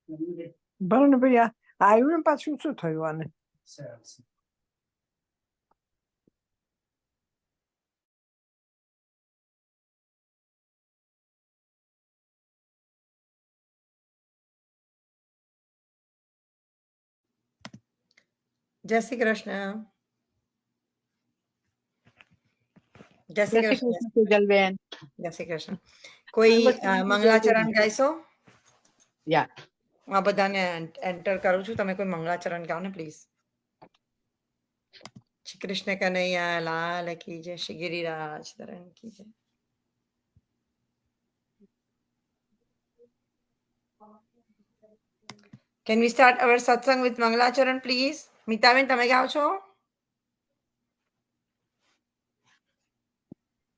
ભલે ને ભાઈ આવ્યું ને પાછું શું થયું આને? જય શ્રી કૃષ્ણ. જય શ્રી કૃષ્ણ સુજલબેન. જય શ્રી કૃષ્ણ. કોઈ મંગલાચરણ ગાઈશો? યા હું આ બધાને એન્ટર કરું છું. તમે કોઈ મંગલાચરણ ગાઓ ને પ્લીઝ. શ્રી કૃષ્ણ કનૈયા લાલ કી જય. શ્રી ગિરિરાજ ધરણ કી જય. Can we start our satsang with મંગલાચરણ please? મીતાબેન તમે ગાઓ છો?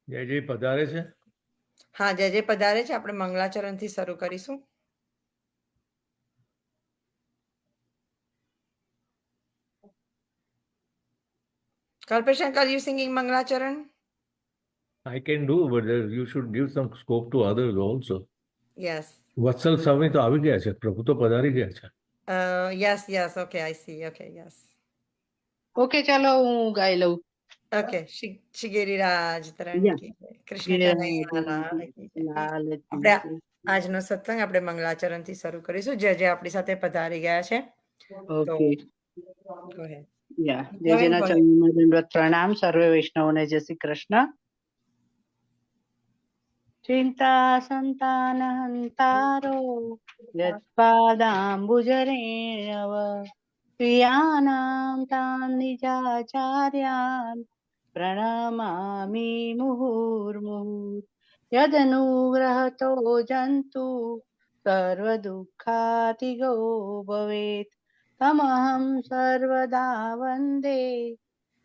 જય જય પધારે છે. હા જય જય પધારે છે. આપણે મંગલાચરણ થી શરૂ કરીશું. Kalpesh uncle, you singing મંગલાચરણ? I can do, but you should give some scope to others also. Yes. વત્સલ સ્વામી તો આવી ગયા છે, પ્રભુ તો પધારી ગયા છે. Yes, okay, I see. Okay, yes. Okay ચાલો હું ગાઈ લઉં. Okay, શ્રી ગિરિરાજ ધરણ કી જય. કૃષ્ણ કનૈયા લાલ કી જય. આપણે આજનો સત્સંગ આપણે મંગલાચરણ થી શરૂ કરીશું. જે આપણી સાથે પધારી ગયા છે. Okay Go ahead. યા જય જયના ચરણોમાં દંડવત પ્રણામ. સર્વે વૈષ્ણવોને જય શ્રી કૃષ્ણ. ચિંતા સંતાન હંતારો યત્પાદાંબુજરેણવ પ્રિયાનાં તાં નિજાચાર્યાન પ્રણમામિ મુહુર્મુહુઃ યદનુગ્રહતો જંતુ સર્વદુઃખાતિગો ભવેत् તમહં સર્વદા વંદે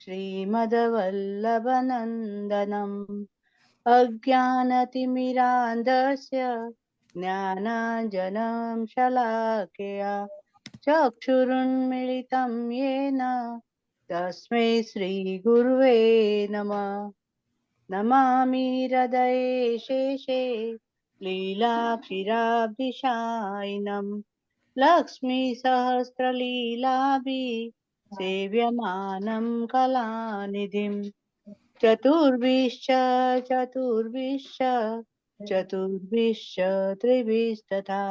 શ્રીમદ્વલ્લભનંદનમ અજ્ઞાનતિમિરાંધસ્ય જ્ઞાનાંજनं શલાકયા ચક્ષુરુન્મિલિतं येन તસ્मै શ્રીગુરવે નમઃ. નમામિ હૃદયે શેષે લીલાક્ષીરાબ્ધિશાયિનम् લક્ષ્મીસહસ્રલીલાભિ સેવ્યમાनं કલાનિધિम् ચતુર્ભિશ્ચ ત્રિભિस्तथा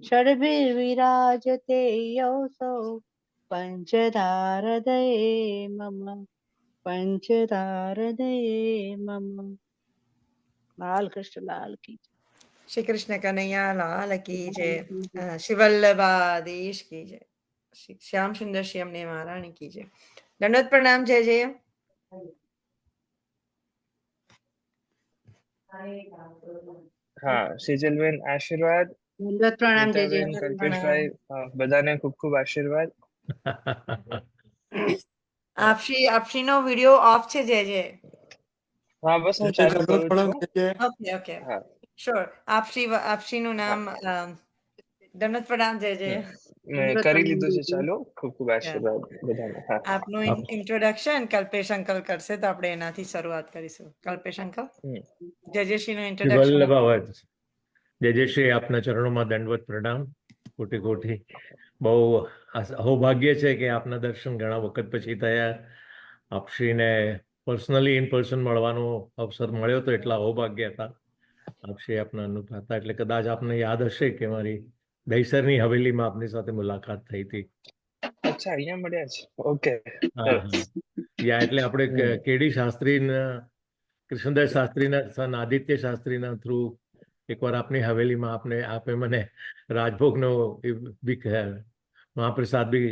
ષડ્ભિર્વિરાજતે યૌસો પંચધારદયે મમ. બાલકૃષ્ણ લાલ કી જય. શ્રી કૃષ્ણ કનૈયા લાલ કી જય. શ્રી વલ્લભાધીશ કી જય. શ્યામ સુંદર શ્યામ ને મહારાણી કી જય. દંડવત પ્રણામ. જય જય. હા સેજલબેન આશીર્વાદ. દંડવત પ્રણામ. જય જય. નીતાબેન, કલ્પેશભાઈ, બધાને ખૂબ ખૂબ આશીર્વાદ. આપશીનો વિડિયો ઓફ છે. જય જય. હા બસ હું ચાલુ કરું છું. ઓકે હા શ્યોર. આપશીનું નામ દંડવત પ્રણામ. જય જય. મેં કરી લીધું છે ચાલુ. ખૂબ ખૂબ આશીર્વાદ બધાને. હા આપનું ઇન્ટ્રોડક્શન કલ્પેશ અંકલ કરશે તો આપણે એનાથી શરૂઆત કરીશું. કલ્પેશ અંકલ જય જય શ્રીનું ઇન્ટ્રોડક્શન. વલ્લભાવાજ જય જય શ્રી. આપના ચરણોમાં દંડવત પ્રણામ. કોટી કોટી. બહુ સૌભાગ્ય છે કે આપના દર્શન ઘણા વખત પછી થયા. આપશ્રીને પર્સનલી ઇન પર્સન મળવાનો અવસર મળ્યો તો એટલા સૌભાગ્ય હતા. આપશ્રી આપના અનુપ હતા એટલે કદાચ આપને યાદ હશે કે મારી દહીસરની હવેલીમાં આપની સાથે મુલાકાત થઈ હતી. અચ્છા અહીંયા મળ્યા છે. ઓકે યા એટલે આપણે કેડી શાસ્ત્રીના કૃષ્ણદાસ શાસ્ત્રીના સન આદિત્ય શાસ્ત્રીના થ્રુ એકવાર આપની હવેલીમાં આપે મને રાજભોગનો મહાપ્રસાદ બી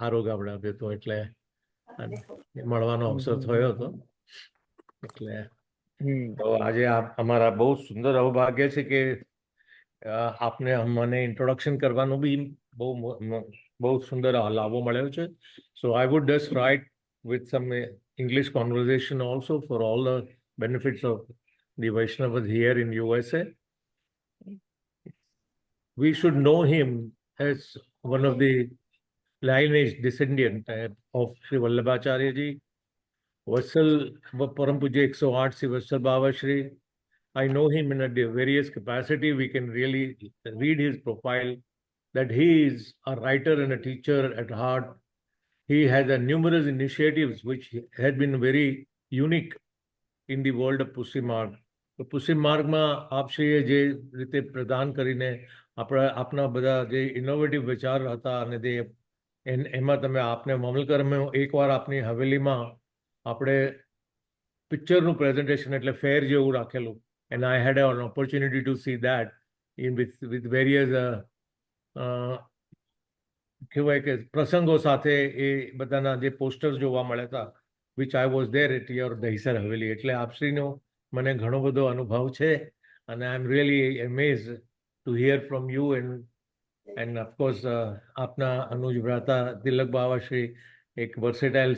આરોગ આપણે આપ્યો હતો એટલે મળવાનો અવસર થયો હતો. એટલે તો આજે અમારા બહુ સુંદર સૌભાગ્ય છે કે આપને મને ઇન્ટ્રોડક્શન કરવાનો બી બહુ સુંદર લાભો મળ્યો છે. So I would just write with some English conversation also for all the benefits of the Vaishnavas here in USA. We should know him as one of the lineage descendant of Sri Vallabhacharya ji. Vatsal Param Pujya 108 Sri Vatsal Baba Shri. I know him in a various capacity. We can really read his profile that he is a writer and a teacher at heart. He has a numerous initiatives which had been very unique in the world of Pussy Marg. તો pussy માર્ગમાં આપશ્રીએ જે રીતે પ્રદાન કરીને આપના બધા જે innovative વિચાર હતા અને એમાં તમે આપને મામલતદારમાં એકવાર આપની હવેલીમાં આપણે પિક્ચરનું પ્રેઝન્ટેશન એટલે ફેર જેવું રાખેલું, and I had an opportunity to see that with various કહેવાય કે પ્રસંગો સાથે એ બધાના જે પોસ્ટર્સ જોવા મળ્યા હતા, which I was there at your દહીસર Haveli. એટલે આપશ્રીનો મને ઘણો બધો અનુભવ છે and I am really amazed to hear from you and of course આપના અનુજ ભ્રાતા તિલક બાવાશ્રી એક versatile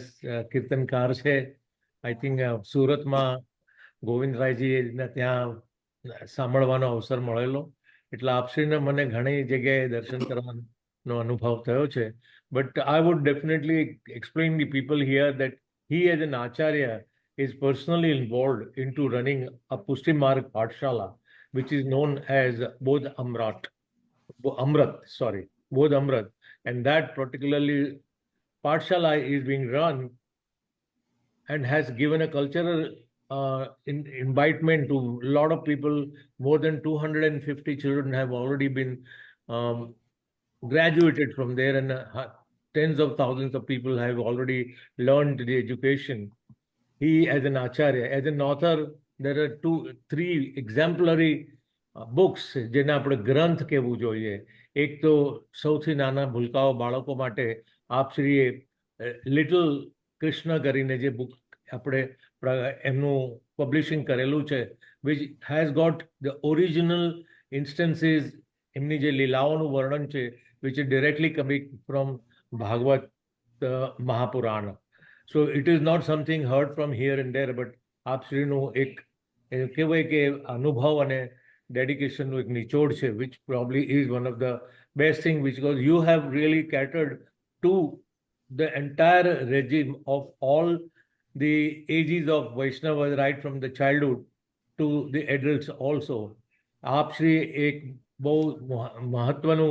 કીર્તનકાર છે. I think સુરતમાં ગોવિંદરાયજીના ત્યાં સાંભળવાનો અવસર મળેલો, એટલે આપશ્રીને મને ઘણી જગ્યાએ દર્શન કરવાનો અનુભવ થયો છે. But I would definitely explain the people here that he as an acharya is personally involved into running a Pushti Marg Pathshala, which is known as Bodh Amrat, and that particularly Pathshala is being run and has given a cultural invitement to a lot of people. More than 250 children have already been graduated from there, and tens of thousands of people have already learned the education. He as an acharya, as an author, there are 2-3 exemplary books જેને આપણે ગ્રંથ કહેવું જોઈએ. એક તો સૌથી નાના ભૂલકાઓ બાળકો માટે આપશ્રીએ લિટલ કૃષ્ણ કરીને જે બુક આપણે એમનું પબ્લિશિંગ કરેલું છે, which has got the original instances, એમની જે લીલાઓનું વર્ણન છે, which is directly coming from Bhagavad Mahapurana. So it is not something heard from here and there, but આપશ્રીનું એક કહેવાય કે અનુભવ અને ડેડિકેશનનું એક નિચોડ છે, which probably is one of the best thing, because you have really catered to the entire regime of all the ages of Vaishnava, right from the childhood to the adults also. આપશ્રી એક બહુ મહત્વનું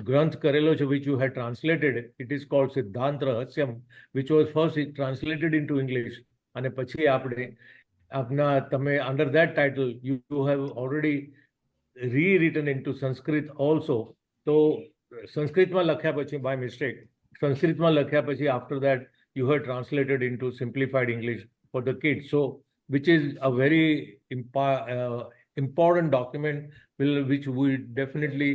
ગ્રંથ કરેલો છે, which you had translated. It is called Siddhant Rahasyam, which was first translated into English, અને પછી આપણે તમે under that title you have already rewritten into Sanskrit also. તો સંસ્કૃતમાં લખ્યા પછી by mistake સંસ્કૃતમાં લખ્યા પછી after that you have translated into simplified English for the kids, so which is a very important document which we definitely,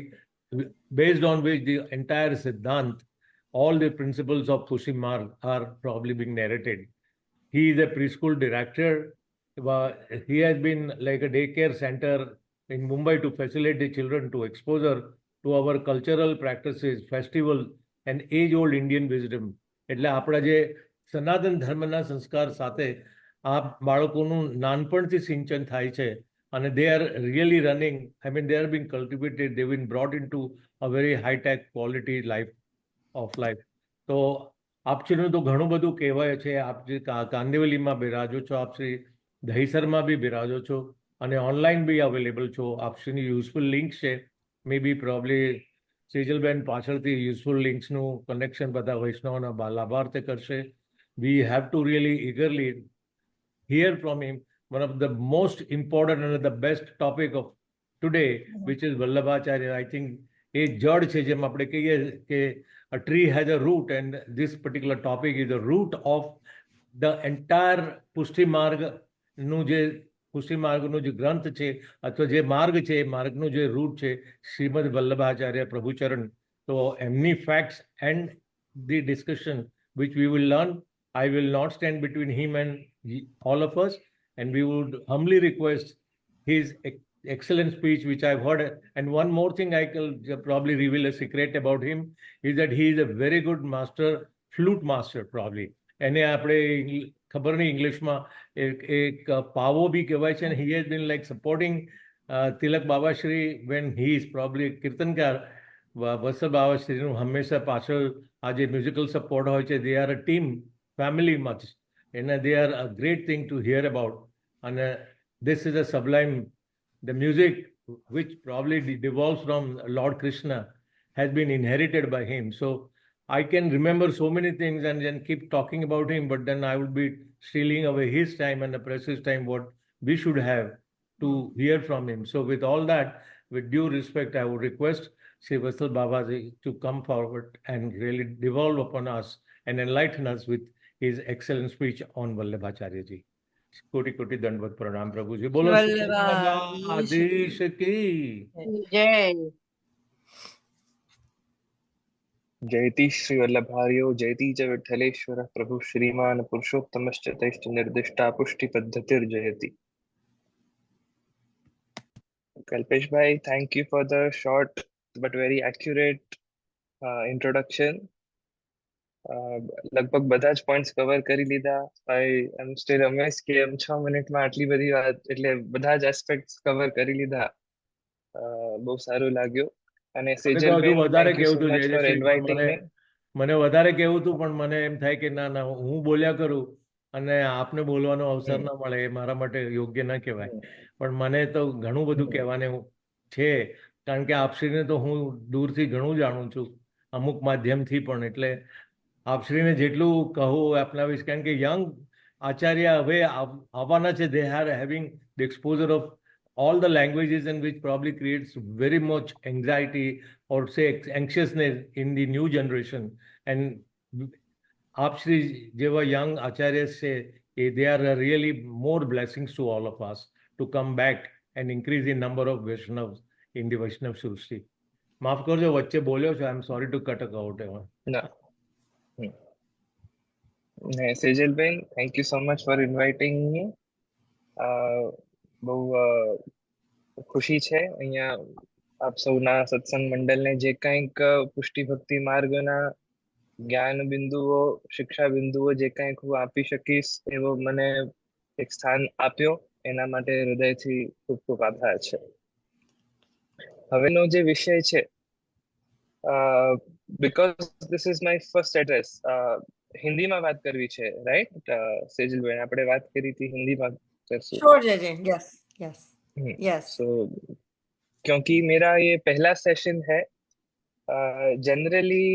based on which the entire Siddhant, all the principles of Pushti Marg are probably being narrated. He is a preschool director. He has been like a daycare center in Mumbai to facilitate children to exposure to our cultural practices, festivals, and age-old Indian wisdom. એટલે આપણા જે સનાતન ધર્મના સંસ્કાર સાથે આ બાળકોનું નાનપણથી સિંચન થાય છે, and they are really running. I mean, they are being cultivated. They've been brought into a very high-tech quality of life. So, આપશ્રીનું તો ઘણું બધું કહેવાય છે. આપ જે કાંદિવલીમાં બિરાજો છો, આપશ્રી દહીસરમાં બી બિરાજો છો, અને ઓનલાઈન બી અવેલેબલ છો. આપશ્રીની યુઝફુલ લિંક છે. મે બી પ્રોબ્લી સેજલબેન પાછળથી યુઝફુલ લિંક્સનું કનેક્શન બધા વૈષ્ણવના લાભાર્થે કરશે. We have to really eagerly hear from him. One of the most important and the best topic of today, which is Vallabhacharya. I think a jad છે, જેમ આપણે કહીએ કે a tree has a root, and this particular topic is the root of the entire Pushti Marg નું જે પુષ્ટિ માર્ગનું જે ગ્રંથ છે અથવા જે માર્ગ છે, એ માર્ગનું જે રૂટ છે, શ્રીમદ વલ્લભાચાર્ય પ્રભુચરણ. તો એમની facts and the discussion which we will learn, I will not stand between him and all of us, and we would humbly request his excellent speech which I've heard. And one more thing I can probably reveal a secret about him is that he is a very good flute master probably. એને આપણે ખબર નહીં ઇંગ્લિશમાં એક પાવો બી કહેવાય છે, and he has been like supporting Tilak બાવાશ્રી when he is probably કીર્તનકાર. વત્સલ બાવાશ્રીનું હંમેશા પાછળ આ જે મ્યુઝિકલ સપોર્ટ હોય છે, they are a team, family much, and they are a great thing to hear about. And this is a sublime, the music which probably devolves from Lord Krishna, has been inherited by him. So I can remember so many things and then keep talking about him, but then I would be stealing away his time and the precious time what we should have to hear from him. So with all that, with due respect, I would request Sri Vatsal Babaji to come forward and really devolve upon us and enlighten us with his excellent speech on Vallabhacharya ji. कोटि कोटि दंडवत प्रणाम प्रभु जी। बोलो श्री वल्लभाधीश वल्लभाधीश की। जय जयति श्री वल्लभार्यो जयति च विठ्ठलेश्वर प्रभु श्रीमान पुरुषोत्तमश्च तैश्च निर्दिष्टा पुष्टि पद्धतिर्जयति। Kalpesh bhai, thank you for the short but very accurate introduction. લગભગ બધા જ પોઈન્ટ્સ કવર કરી લીધા. I am still amazed કે એમ 6 મિનિટમાં આટલી બધી વાત, એટલે બધા જ એસ્પેક્ટ્સ કવર કરી લીધા. બહુ સારું લાગ્યું. અને મને તો હજુ સેજલબેન, વધારે thank you કહેવું so હતું much for જયશ્રી, પણ inviting me. મને વધારે કહેવું હતું, પણ મને એમ થાય કે ના ના હું બોલ્યા કરું અને આપને બોલવાનો અવસર ના મળે, એ મારા માટે યોગ્ય ના કહેવાય. પણ મને તો ઘણું બધું કહેવાનું છે, કારણ કે આપશ્રીને તો હું દૂરથી ઘણું જાણું છું, અમુક માધ્યમથી પણ. એટલે આપશ્રીને જેટલું કહું આપનાવીશ, કારણ કે યંગ આચાર્ય હવે આવવાના છે. They are having the exposure of all the languages, and which probably creates very much anxiety or say anxiousness in the new generation. And આપશ્રી જેવા young acharyas છે, they are really more blessings to all of us to come back and increase the number of Vaishnavas in the Vaishnav Srushti. માફ કરજો, વચ્ચે બોલ્યો છો. I am sorry to cut out. ના Sejalben, thank you so much for inviting me. બહુ ખુશી છે અહીંયા આપ સૌના સત્સંગ મંડળને જે કંઈક પુષ્ટિ ભક્તિ માર્ગના જ્ઞાન બિંદુઓ, શિક્ષા બિંદુઓ જે કંઈક હું આપી શકીશ એવો મને એક સ્થાન આપ્યો, એના માટે હૃદયથી ખૂબ ખૂબ આભાર છે. હવેનો જે વિષય છે, because this is my first address, હિન્દીમાં વાત કરવી છે, રાઈટ સેજલબેન? આપણે વાત કરી હતી, હિન્દીમાં કરશું. Sure, JJ. Yes, yes, yes. So, क्योंकि मेरा ये पहला सेशन है, जनरली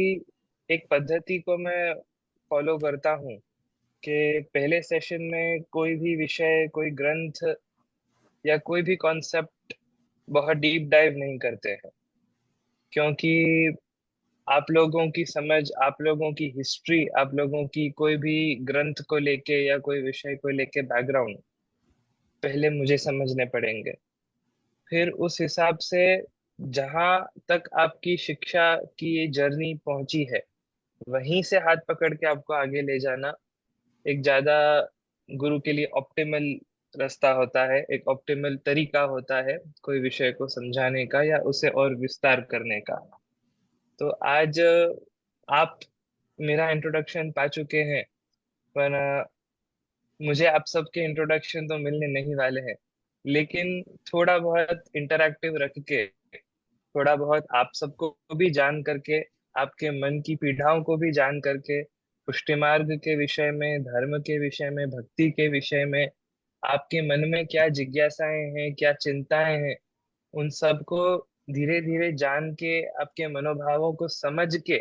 एक पद्धति को मैं फॉलो करता हूँ कि पहले सेशन में कोई भी विषय, कोई ग्रंथ या कोई भी कॉन्सेप्ट बहुत डीप डाइव नहीं करते हैं, क्योंकि आप लोगों की समझ, आप लोगों की हिस्ट्री, आप लोगों की कोई भी ग्रंथ को लेके या कोई विषय को लेके बैकग्राउंड पहले मुझे समझने पड़ेंगे। फिर उस हिसाब से जहां तक आपकी शिक्षा की ये जर्नी पहुंची है, वहीं से हाथ पकड़ के आपको आगे ले जाना एक ज्यादा गुरु के लिए ऑप्टिमल रास्ता होता है, एक ऑप्टिमल तरीका होता है कोई विषय को समझाने का या उसे और विस्तार करने का। तो आज आप मेरा इंट्रोडक्शन पा चुके हैं, पर मुझे आप सबके इंट्रोडक्शन तो मिलने नहीं वाले हैं, लेकिन थोड़ा बहुत इंटरैक्टिव रख के, थोड़ा बहुत आप सबको भी जान करके, आपके मन की पीढ़ाओं को भी जान करके, पुष्टि मार्ग के विषय में, धर्म के विषय में, भक्ति के विषय में आपके मन में क्या जिज्ञासाएं हैं, क्या चिंताएं हैं, उन सबको धीरे धीरे जान के, आपके मनोभावों को समझ के,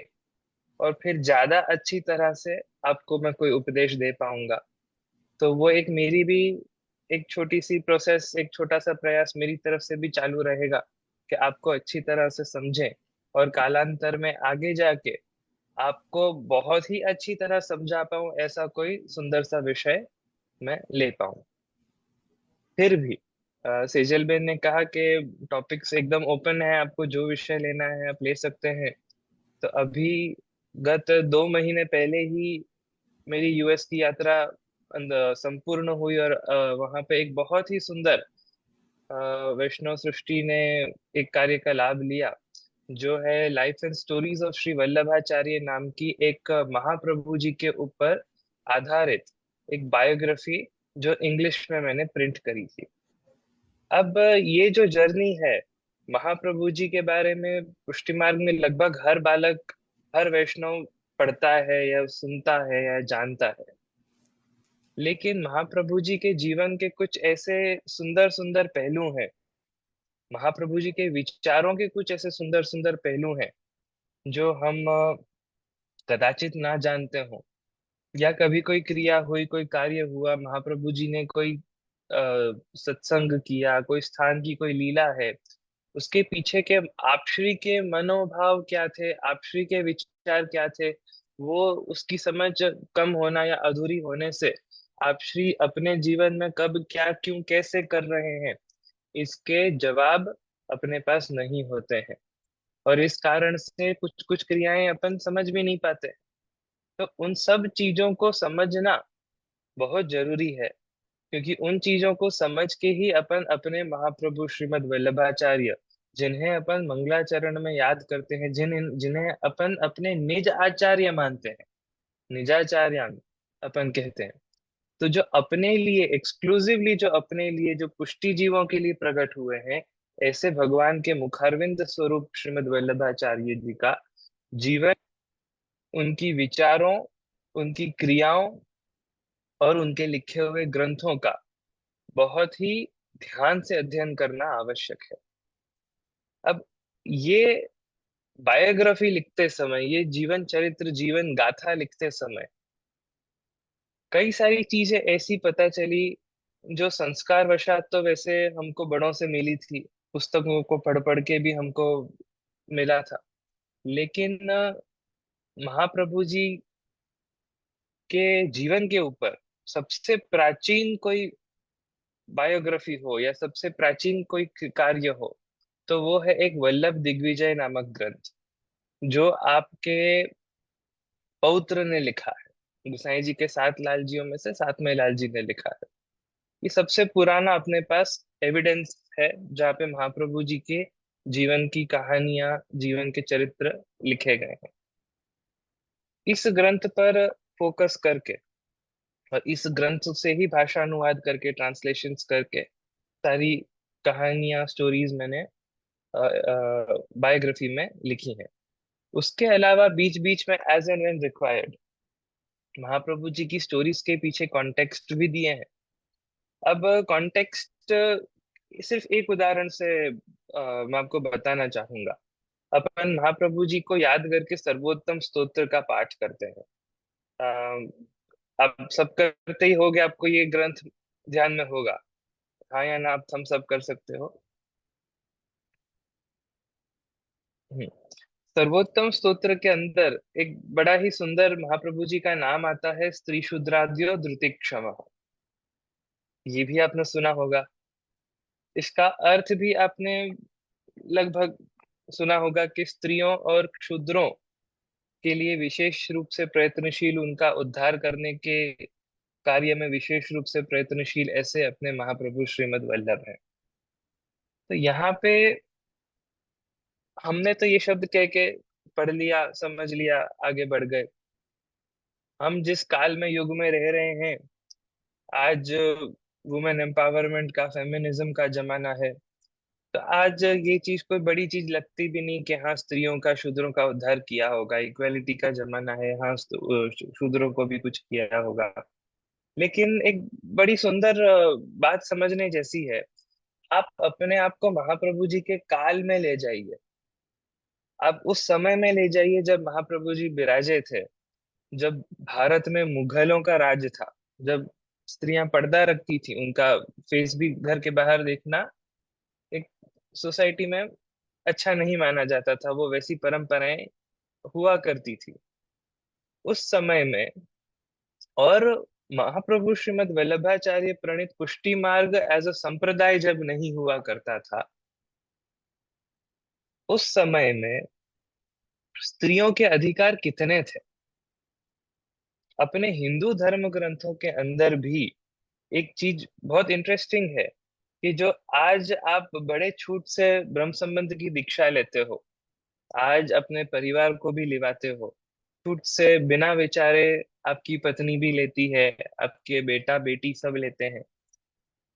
और फिर ज्यादा अच्छी तरह से आपको मैं कोई उपदेश दे पाऊंगा। तो वो एक मेरी भी एक छोटी सी प्रोसेस, एक छोटा सा प्रयास मेरी तरफ से भी चालू रहेगा कि आपको अच्छी तरह से समझें, और कालांतर में आगे जाके आपको बहुत ही अच्छी तरह समझा पाऊं, ऐसा कोई सुंदर सा विषय मैं ले पाऊं। फिर भी सेजलबेन ने कहा कि टॉपिक्स एकदम ओपन है, आपको जो विषय लेना है आप ले सकते हैं। तो अभी गत 2 महीने पहले ही मेरी यूएस की यात्रा संपूर्ण हुई, और वहां पे एक बहुत ही सुंदर वैष्णव सृष्टि ने एक कार्य का लाभ लिया, जो है life and stories of Shri Vallabhacharya नाम की एक महाप्रभु जी के ऊपर आधारित एक बायोग्राफी जो इंग्लिश में मैंने प्रिंट करी थी। अब ये जो जर्नी है महाप्रभु जी के बारे में, पुष्टि मार्ग में लगभग हर बालक, हर वैष्णव पढ़ता है या सुनता है या जानता है, लेकिन महाप्रभु जी के जीवन के कुछ ऐसे सुंदर सुंदर पहलू हैं, महाप्रभु जी के विचारों के कुछ ऐसे सुंदर सुंदर पहलू हैं जो हम कदाचित ना जानते हो, या कभी कोई क्रिया हुई, कोई कार्य हुआ, महाप्रभु जी ने कोई सत्संग किया, कोई स्थान की कोई लीला है, उसके पीछे के आप श्री के मनोभाव क्या थे, आप श्री के विचार क्या थे, वो उसकी समझ कम होना या अधूरी होने से आप श्री अपने जीवन में कब क्या क्यों कैसे कर रहे हैं, इसके जवाब अपने पास नहीं होते हैं। और इस कारण से कुछ कुछ क्रियाएं अपन समझ भी नहीं पाते। तो उन सब चीजों को समझना बहुत जरूरी है, क्योंकि उन चीजों को समझ के ही अपन अपने महाप्रभु श्रीमद् वल्लभाचार्य, जिन्हें अपन मंगलाचरण में याद करते हैं, जिन्हें अपन अपने निज आचार्य मानते हैं, निजाचार्यान अपन कहते हैं, तो जो अपने लिए एक्सक्लूसिवली, जो अपने लिए, जो पुष्टि जीवों के लिए प्रकट हुए हैं, ऐसे भगवान के मुखारविंद स्वरूप श्रीमद् वल्लभाचार्य जी का जीवन, उनकी विचारों, उनकी क्रियाओं और उनके लिखे हुए ग्रंथों का बहुत ही ध्यान से अध्ययन करना आवश्यक है। अब ये बायोग्राफी लिखते समय, ये जीवन चरित्र, जीवन गाथा लिखते समय कई सारी चीजें ऐसी पता चली जो संस्कार वशात तो वैसे हमको बड़ों से मिली थी, पुस्तकों को पढ़ पढ़ के भी हमको मिला था, लेकिन महाप्रभु जी के जीवन के ऊपर सबसे प्राचीन कोई बायोग्राफी हो या सबसे प्राचीन कोई कार्य हो, तो वो है एक वल्लभ दिग्विजय नामक ग्रंथ, जो आपके पौत्र ने लिखा है। गुसाई जी के 7 लाल जियों में से 7वें लाल जी ने लिखा है। ये सबसे पुराना अपने पास एविडेंस है जहाँ पे महाप्रभु जी के जीवन की कहानियां, जीवन के चरित्र लिखे गए हैं। इस ग्रंथ पर फोकस करके और इस ग्रंथ से ही भाषा अनुवाद करके, ट्रांसलेशंस करके सारी कहानियां, स्टोरीज मैंने बायोग्राफी में लिखी हैं। उसके अलावा बीच बीच में as and when required Mahaprabhu ji की स्टोरीज के पीछे कॉन्टेक्स्ट भी दिए हैं। अब कॉन्टेक्स्ट सिर्फ एक उदाहरण से मैं आपको बताना चाहूंगा। अपन महाप्रभु जी को याद करके सर्वोत्तम स्तोत्र का पाठ करते हैं। आप सब करते ही होगे, आपको ये ग्रंथ ध्यान में होगा, हाँ या ना, आप हम सब कर सकते हो। हम्म। सर्वोत्तम स्तोत्र के अंदर एक बड़ा ही सुंदर महाप्रभु जी का नाम आता है, स्त्री शूद्राद्यो धृति क्षमा। ये भी आपने सुना होगा। इसका अर्थ भी आपने लगभग सुना होगा कि स्त्रियों और क्षुद्रों के लिए विशेष रूप से प्रयत्नशील, उनका उद्धार करने के कार्य में विशेष रूप से प्रयत्नशील ऐसे अपने महाप्रभु श्रीमद् वल्लभ हैं। तो यहाँ पे हमने तो ये शब्द कह के पढ़ लिया, समझ लिया, आगे बढ़ गए। हम जिस काल में, युग में रह रहे हैं, आज वुमेन एम्पावरमेंट का, फेमिनिज्म का जमाना है, तो आज ये चीज कोई बड़ी चीज लगती भी नहीं कि हाँ, स्त्रियों का, शूद्रों का उद्धार किया होगा, इक्वेलिटी का जमाना है, हाँ, शूद्रों को भी कुछ किया होगा। लेकिन एक बड़ी सुंदर बात समझने जैसी है। आप अपने आप को महाप्रभु जी के काल में ले जाइए। आप उस समय में ले जाइए जब महाप्रभु जी विराजे थे, जब भारत में मुगलों का राज था, जब स्त्रियां पर्दा रखती थी, उनका फेस भी घर के बाहर देखना एक सोसाइटी में अच्छा नहीं माना जाता था, वो वैसी परंपराएं हुआ करती थी उस समय में। और महाप्रभु श्रीमद् वल्लभाचार्य प्रणीत पुष्टि मार्ग एज अ संप्रदाय जब नहीं हुआ करता था, उस समय में स्त्रियों के अधिकार कितने थे। अपने हिंदू धर्म ग्रंथों के अंदर भी एक चीज बहुत इंटरेस्टिंग है कि जो आज आप बड़े छूट से ब्रह्म संबंध की दीक्षा लेते हो, आज अपने परिवार को भी लिवाते हो, छूट से बिना विचारे आपकी पत्नी भी लेती है, आपके बेटा बेटी सब लेते हैं।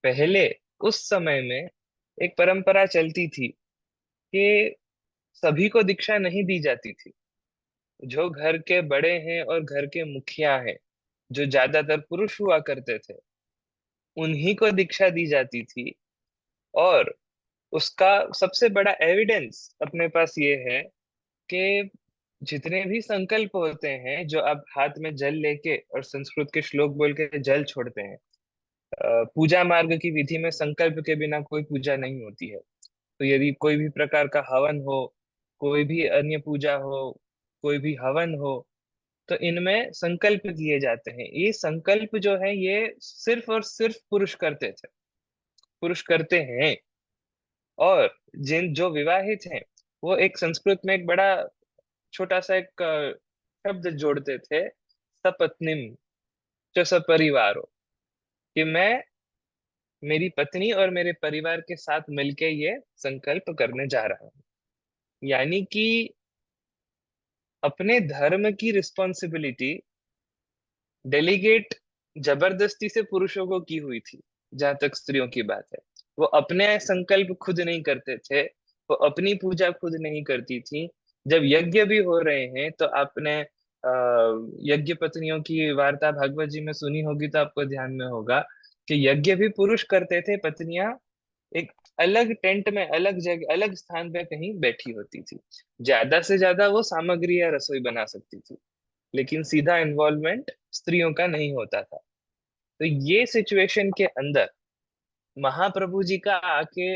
पहले उस समय में एक परंपरा चलती थी कि सभी को दीक्षा नहीं दी जाती थी। जो घर के बड़े हैं और घर के मुखिया हैं, जो ज्यादातर पुरुष हुआ करते थे, उन्हीं को दीक्षा दी जाती थी। और उसका सबसे बड़ा एविडेंस अपने पास ये है कि जितने भी संकल्प होते हैं, जो आप हाथ में जल लेके और संस्कृत के श्लोक बोल के जल छोड़ते हैं, पूजा मार्ग की विधि में संकल्प के बिना कोई पूजा नहीं होती है। तो यदि कोई भी प्रकार का हवन हो, कोई भी अन्य पूजा हो, कोई भी हवन हो, तो इनमें संकल्प किए जाते हैं। ये संकल्प जो है ये सिर्फ और सिर्फ पुरुष करते थे, पुरुष करते हैं। और जिन जो विवाहित हैं, वो एक संस्कृत में एक बड़ा छोटा सा एक शब्द जोड़ते थे, सपत्नीम च सपरिवारो, कि मैं मेरी पत्नी और मेरे परिवार के साथ मिलके ये संकल्प करने जा रहा हूँ। यानी कि अपने धर्म की रिस्पॉन्सिबिलिटी डेलीगेट जबरदस्ती से पुरुषों को की हुई थी। जहां तक स्त्रियों की बात है, वो अपने संकल्प खुद नहीं करते थे, वो अपनी पूजा खुद नहीं करती थी। जब यज्ञ भी हो रहे हैं तो आपने यज्ञ पत्नियों की वार्ता भागवत जी में सुनी होगी, तो आपको ध्यान में होगा कि यज्ञ भी पुरुष करते थे, पत्नियां एक अलग टेंट में, अलग जगह, अलग स्थान पे कहीं बैठी होती थी। ज्यादा से ज्यादा वो सामग्री या रसोई बना सकती थी, लेकिन सीधा इन्वॉल्वमेंट स्त्रियों का नहीं होता था। तो ये सिचुएशन के अंदर महाप्रभु जी का आके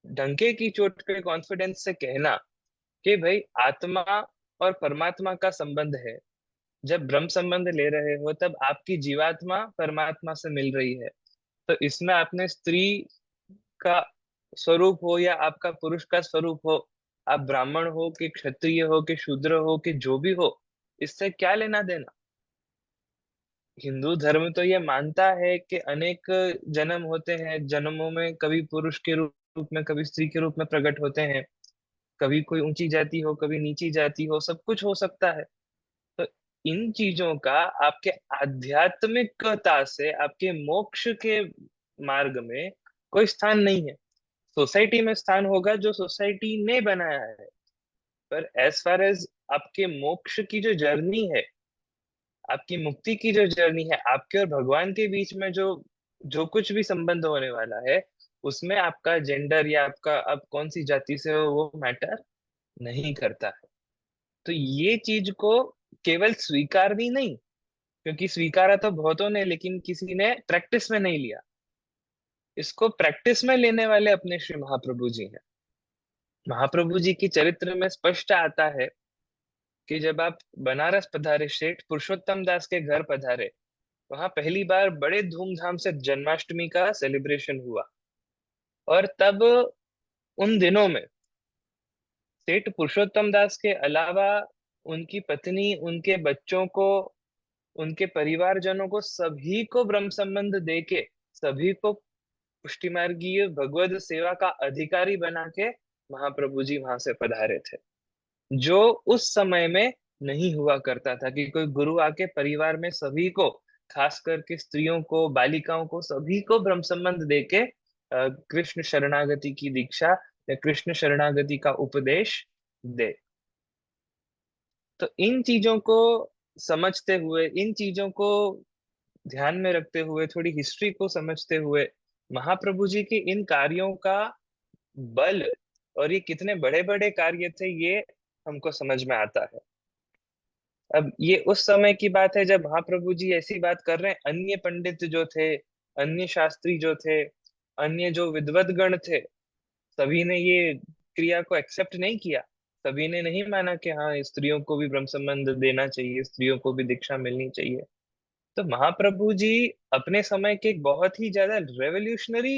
डंके की चोट पे कॉन्फिडेंस से कहना कि भाई आत्मा और परमात्मा का संबंध है, जब ब्रह्म संबंध ले रहे हो तब आपकी जीवात्मा परमात्मा से मिल रही है, तो इसमें आपने स्त्री का स्वरूप हो या आपका पुरुष का स्वरूप हो, आप ब्राह्मण हो कि क्षत्रिय हो कि शूद्र हो कि जो भी हो, इससे क्या लेना देना। हिंदू धर्म तो ये मानता है कि अनेक जन्म होते हैं, जन्मों में कभी पुरुष के रूप में, कभी स्त्री के रूप में प्रकट होते हैं, कभी कोई ऊंची जाति हो, कभी नीची जाति हो, सब कुछ हो सकता है। तो इन चीजों का आपके आध्यात्मिकता से, आपके मोक्ष के मार्ग में कोई स्थान नहीं है। सोसाइटी में स्थान होगा जो सोसाइटी ने बनाया है, पर एज फार एज आपके मोक्ष की जो जर्नी है, आपकी मुक्ति की जो जर्नी है, आपके और भगवान के बीच में जो जो कुछ भी संबंध होने वाला है, उसमें आपका जेंडर या आपका आप कौन सी जाति से हो वो मैटर नहीं करता है। तो ये चीज को केवल स्वीकारनी नहीं, क्योंकि स्वीकारा तो बहुतों ने, लेकिन किसी ने प्रैक्टिस में नहीं लिया। इसको प्रैक्टिस में लेने वाले अपने श्री महाप्रभु जी हैं। महाप्रभु जी की चरित्र में स्पष्ट आता है कि जब आप बनारस पधारे, सेठ पुरुषोत्तम दास के घर पधारे, वहां पहली बार बड़े धूमधाम से जन्माष्टमी का सेलिब्रेशन हुआ। और तब उन दिनों में सेठ पुरुषोत्तम दास के अलावा उनकी पत्नी, उनके बच्चों को, उनके परिवारजनों को, सभी को ब्रह्म संबंध देके, सभी को पुष्टि मार्गीय भगवद सेवा का अधिकारी बना के महाप्रभु जी वहां से पधारे थे, जो उस समय में नहीं हुआ करता था कि कोई गुरु आके परिवार में सभी को, खास करके स्त्रियों को, बालिकाओं को, सभी को ब्रह्म संबंध देके कृष्ण शरणागति की दीक्षा या कृष्ण शरणागति का उपदेश दे। तो इन चीजों को समझते हुए, इन चीजों को ध्यान में रखते हुए, थोड़ी हिस्ट्री को समझते हुए, महाप्रभु जी के इन कार्यों का बल और ये कितने बड़े बड़े कार्य थे, ये हमको समझ में आता है। अब ये उस समय की बात है जब महाप्रभु जी ऐसी बात कर रहे हैं। अन्य पंडित जो थे, अन्य शास्त्री जो थे, अन्य जो विद्वत गण थे, सभी ने ये क्रिया को एक्सेप्ट नहीं किया। सभी ने नहीं माना कि हाँ, स्त्रियों को भी ब्रह्म संबंध देना चाहिए, स्त्रियों को भी दीक्षा मिलनी चाहिए। तो महाप्रभु जी अपने समय के एक बहुत ही ज्यादा रेवोल्यूशनरी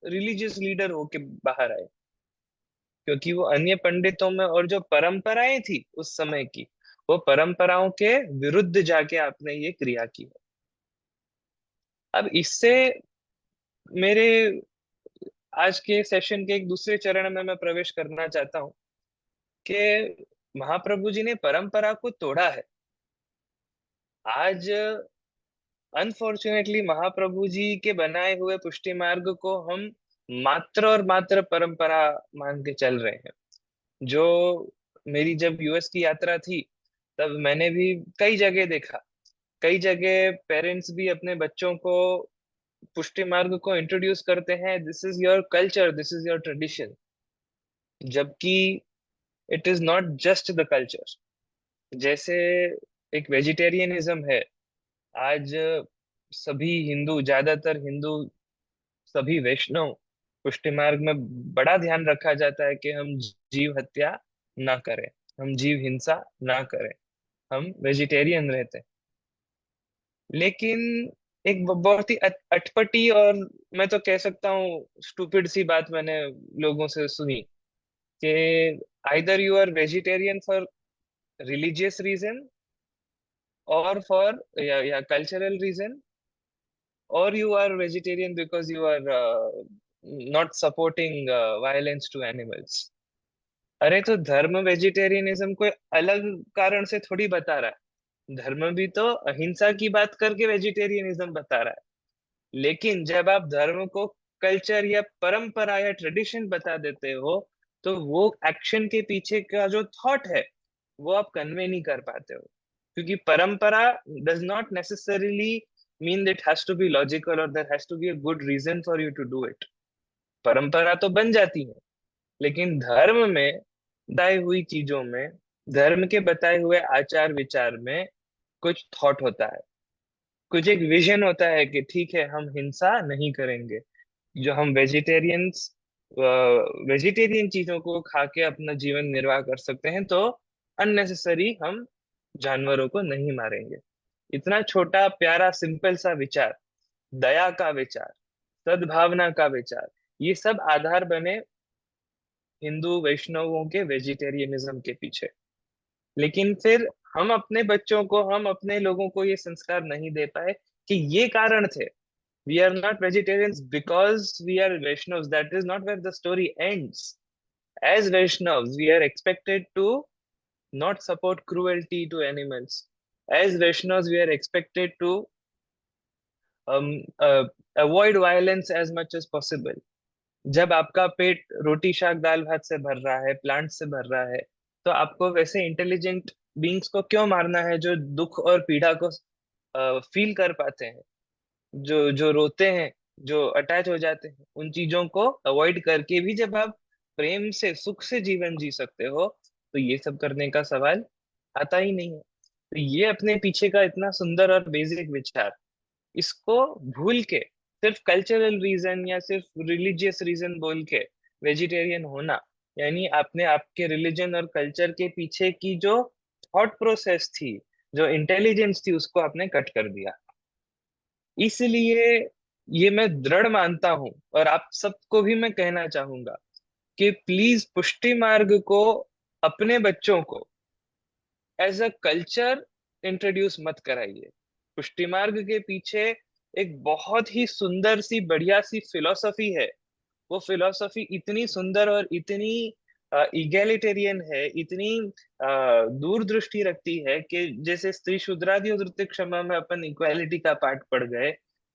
रिलीजियस लीडर होके बाहर आए, क्योंकि वो अन्य पंडितों में और जो परंपराएं थी उस समय की, वो परंपराओं के विरुद्ध जाके आपने ये क्रिया की है। अब इससे मेरे आज के सेशन के एक दूसरे चरण में मैं प्रवेश करना चाहता हूँ कि महाप्रभु जी ने परंपरा को तोड़ा है। आज अनफॉर्चुनेटली महाप्रभु जी के बनाए हुए पुष्टि मार्ग को हम मात्र और मात्र परंपरा मान के चल रहे हैं। जो मेरी जब यूएस की यात्रा थी, तब मैंने भी कई जगह देखा, कई जगह पेरेंट्स भी अपने बच्चों को पुष्टि मार्ग को इंट्रोड्यूस करते हैं, this is your culture, this is your tradition, जबकि it is not just the culture. जैसे एक वेजिटेरियनिज्म है, आज सभी हिंदू, ज्यादातर हिंदू, सभी वैष्णव पुष्टि मार्ग में बड़ा ध्यान रखा जाता है कि हम जीव हत्या ना करें, हम जीव हिंसा ना करें, हम वेजिटेरियन रहते हैं। लेकिन एक बहुत ही अटपटी और मैं तो कह सकता हूँ स्टूपिड सी बात मैंने लोगों से सुनी कि either you are vegetarian for religious reason or for cultural reason, or you are vegetarian because you are not supporting violence to animals। अरे तो धर्म वेजिटेरियनिज्म कोई अलग कारण से थोड़ी बता रहा है, धर्म भी तो अहिंसा की बात करके वेजिटेरियनिज्म बता रहा है। लेकिन जब आप धर्म को कल्चर या परंपरा या ट्रेडिशन बता देते हो, तो वो एक्शन के पीछे का जो थॉट है वो आप कन्वे नहीं कर पाते हो, क्योंकि परंपरा does not necessarily mean that has to be logical और there has to be a good reason for you to do it. परंपरा तो बन जाती है, लेकिन धर्म में बताई हुई चीजों में, धर्म के बताए हुए आचार विचार में कुछ थॉट होता है, कुछ एक विजन होता है कि ठीक है हम हिंसा नहीं करेंगे। जो हम वेजिटेरियन चीजों को खा के अपना जीवन निर्वाह कर सकते हैं, तो अननेसेसरी हम जानवरों को नहीं मारेंगे। इतना छोटा प्यारा सिंपल सा विचार, दया का विचार, सद्भावना का विचार, ये सब आधार बने हिंदू वैष्णवों के वेजिटेरियनिज्म के पीछे। लेकिन फिर हम अपने बच्चों को, हम अपने लोगों को ये संस्कार नहीं दे पाए कि ये कारण थे। We are not vegetarians because we are Vaishnavas. That is not where the story ends. As Vaishnavas, we are expected to not support cruelty to animals. As Vaishnavas, we are expected to um, uh, avoid violence as much as possible. जब आपका पेट रोटी शाक दाल भात से भर रहा है, plant से भर रहा है, तो आपको वैसे इंटेलिजेंट बींग्स को क्यों मारना है जो दुख और पीड़ा को फील कर पाते हैं, जो जो रोते हैं, जो अटैच हो जाते हैं। उन चीजों को अवॉइड करके भी जब आप प्रेम से सुख से जीवन जी सकते हो, तो ये सब करने का सवाल आता ही नहीं है। तो ये अपने पीछे का इतना सुंदर और बेसिक विचार, इसको भूल के सिर्फ कल्चरल रीजन या सिर्फ रिलीजियस रीजन बोल के वेजिटेरियन होना, यानी आपने आपके रिलीजन और कल्चर के पीछे की जो थॉट प्रोसेस थी, जो इंटेलिजेंस थी, उसको आपने कट कर दिया। इसलिए ये मैं दृढ़ मानता हूं और आप सबको भी मैं कहना चाहूंगा कि प्लीज पुष्टि मार्ग को अपने बच्चों को एज अ कल्चर इंट्रोड्यूस मत कराइए। पुष्टि मार्ग के पीछे एक बहुत ही सुंदर सी बढ़िया सी फिलॉसफी है। वो फिलॉसफी इतनी सुंदर और इतनी इगैलिटेरियन है, इतनी दूरदृष्टि रखती है कि जैसे स्त्री शूद्रादि उद्धृत क्षमा में अपन इक्वालिटी का पाठ पढ़ गए,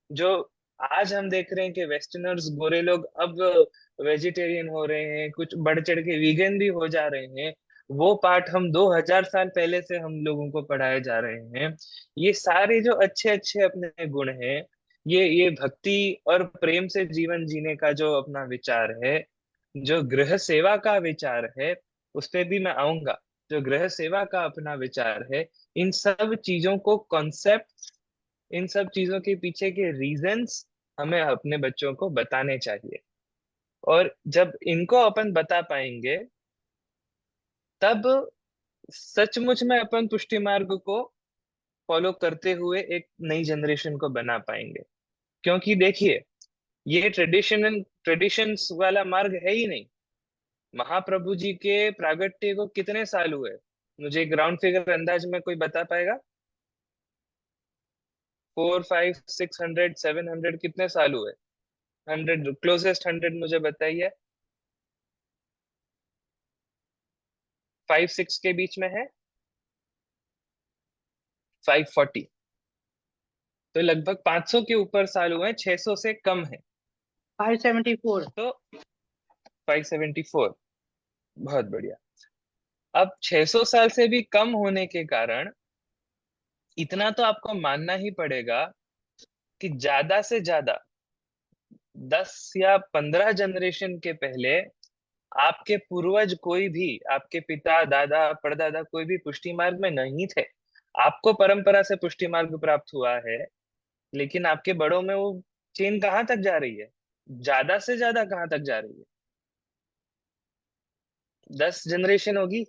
जो आज हम देख रहे हैं कि वेस्टर्नर्स गोरे लोग अब वेजिटेरियन हो रहे हैं, कुछ बढ़ चढ़ के वीगन भी हो जा रहे हैं, वो पाठ हम 2000 साल पहले से हम लोगों को पढ़ाए जा रहे हैं। ये सारे जो अच्छे अच्छे अपने गुण हैं, ये भक्ति और प्रेम से जीवन जीने का जो अपना विचार है, जो गृह सेवा का विचार है, उस पे भी मैं आऊंगा। जो गृह सेवा का अपना विचार है, इन सब चीजों को कॉन्सेप्ट, इन सब चीजों के पीछे के रीजंस हमें अपने बच्चों को बताने चाहिए। और जब इनको अपन बता पाएंगे, तब सचमुच में अपन पुष्टि मार्ग को फॉलो करते हुए एक नई जनरेशन को बना पाएंगे। क्योंकि देखिए, ये ट्रेडिशंस वाला मार्ग है ही नहीं। महाप्रभु जी के प्रागट्य को कितने साल हुए? मुझे ग्राउंड फिगर अंदाज में कोई बता पाएगा? 4, 5, 600, 700 कितने साल हुए? 100, क्लोजेस्ट 100 मुझे बताइए। 5, 6 के बीच में है 540, तो लगभग 500 के ऊपर साल हुए हैं, 600 से कम है 574। तो 574, बहुत बढ़िया। अब 600 साल से भी कम होने के कारण इतना तो आपको मानना ही पड़ेगा कि ज्यादा से ज्यादा 10 या 15 जनरेशन के पहले आपके पूर्वज कोई भी, आपके पिता, दादा, परदादा कोई भी पुष्टि मार्ग में नहीं थे। आपको परंपरा से पुष्टि मार्ग प्राप्त हुआ है, लेकिन आपके बड़ों में वो चेन कहाँ तक जा रही है? ज्यादा से ज्यादा कहाँ तक जा रही है? 10 जनरेशन होगी,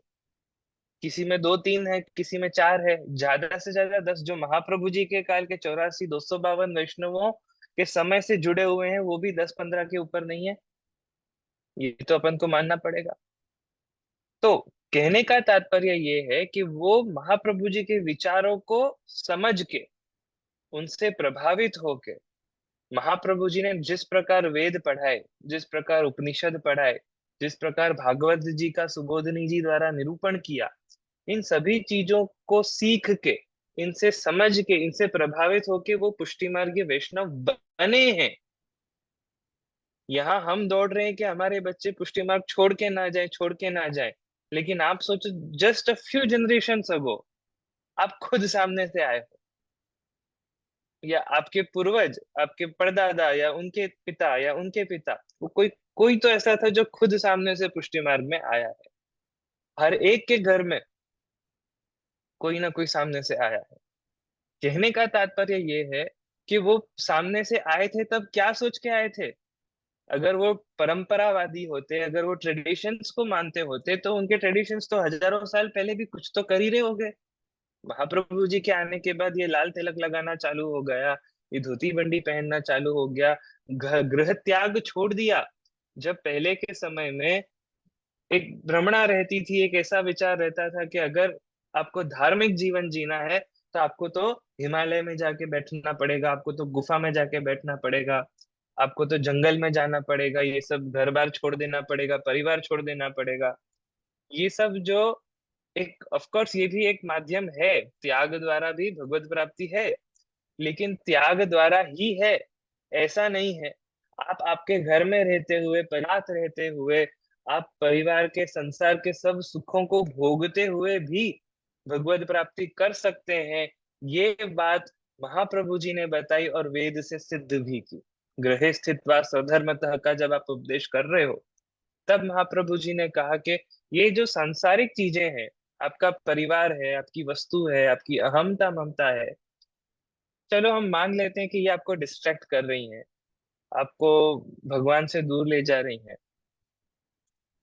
किसी में 2-3 है, किसी में 4 है, ज्यादा से ज्यादा 10। जो महाप्रभु जी के काल के 84-252 वैष्णवों के समय से जुड़े हुए हैं, वो भी 10-15 के ऊपर नहीं है। ये तो अपन को मानना पड़ेगा। तो कहने का तात्पर्य ये है कि वो महाप्रभु जी के विचारों को समझ के, उनसे प्रभावित होके, महाप्रभु जी ने जिस प्रकार वेद पढ़ाए, जिस प्रकार उपनिषद पढ़ाए, जिस प्रकार भागवत जी का सुबोधनी जी द्वारा निरूपण किया, इन सभी चीजों को सीख के, इनसे समझ के, इनसे प्रभावित होके वो पुष्टि मार्गी वैष्णव बने हैं। यहाँ हम दौड़ रहे हैं कि हमारे बच्चे पुष्टि मार्ग छोड़ के ना जाए, छोड़ के ना जाए। लेकिन आप सोचो, जस्ट अ फ्यू जनरेशन अगो आप खुद सामने से आए हो, या आपके पूर्वज, आपके परदादा, या उनके पिता, या उनके पिता, वो कोई तो ऐसा था जो खुद सामने से पुष्टि मार्ग में आया है। हर एक के घर में कोई ना कोई सामने से आया है। कहने का तात्पर्य ये है कि वो सामने से आए थे तब क्या सोच के आए थे? अगर वो परंपरावादी होते, अगर वो ट्रेडिशंस को मानते होते, तो उनके ट्रेडिशंस तो हजारों साल पहले भी कुछ तो कर ही रहे होंगे। महाप्रभु जी के आने के बाद ये लाल तिलक लगाना चालू हो गया, ये धोती बंडी पहनना चालू हो गया, गृह त्याग छोड़ दिया। जब पहले के समय में एक भ्रमणा रहती थी, एक ऐसा विचार रहता था कि अगर आपको धार्मिक जीवन जीना है तो आपको तो हिमालय में जाके बैठना पड़ेगा, आपको तो गुफा में जाके बैठना पड़ेगा, आपको तो जंगल में जाना पड़ेगा, ये सब घर बार छोड़ देना पड़ेगा, परिवार छोड़ देना पड़ेगा। ये सब जो एक, ऑफ कोर्स ये भी एक माध्यम है, त्याग द्वारा भी भगवत प्राप्ति है, लेकिन त्याग द्वारा ही है ऐसा नहीं है। आप आपके घर में रहते हुए, परिवार रहते हुए, आप परिवार के, संसार के सब सुखों को भोगते हुए भी भगवत प्राप्ति कर सकते हैं। ये बात महाप्रभु जी ने बताई और वेद से सिद्ध भी की। गृहे स्थित्वा स्वधर्मतः का जब आप उपदेश कर रहे हो, तब महाप्रभु जी ने कहा कि ये जो सांसारिक चीजें हैं, आपका परिवार है, आपकी वस्तु है, आपकी अहमता ममता है, चलो हम मान लेते हैं कि ये आपको डिस्ट्रैक्ट कर रही हैं, आपको भगवान से दूर ले जा रही हैं,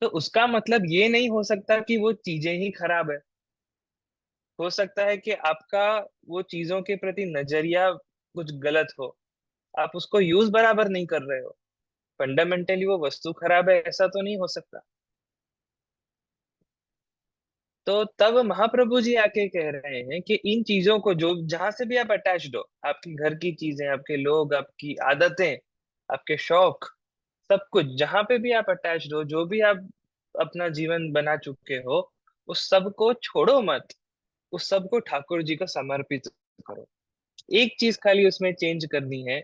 तो उसका मतलब ये नहीं हो सकता कि वो चीजें ही खराब है। हो सकता है कि आपका वो चीजों के प्रति नजरिया कुछ गलत हो, आप उसको यूज बराबर नहीं कर रहे हो। फंडामेंटली वो वस्तु खराब है ऐसा तो नहीं हो सकता। तो तब महाप्रभु जी आके कह रहे हैं कि इन चीजों को, जो जहां से भी आप अटैच्ड हो, आपके घर की चीजें, आपके लोग, आपकी आदतें, आपके शौक, सब कुछ जहां पे भी आप अटैच्ड हो, जो भी आप अपना जीवन बना चुके हो, उस सब को छोड़ो मत, उस सब को ठाकुर जी को समर्पित करो। एक चीज खाली उसमें चेंज करनी है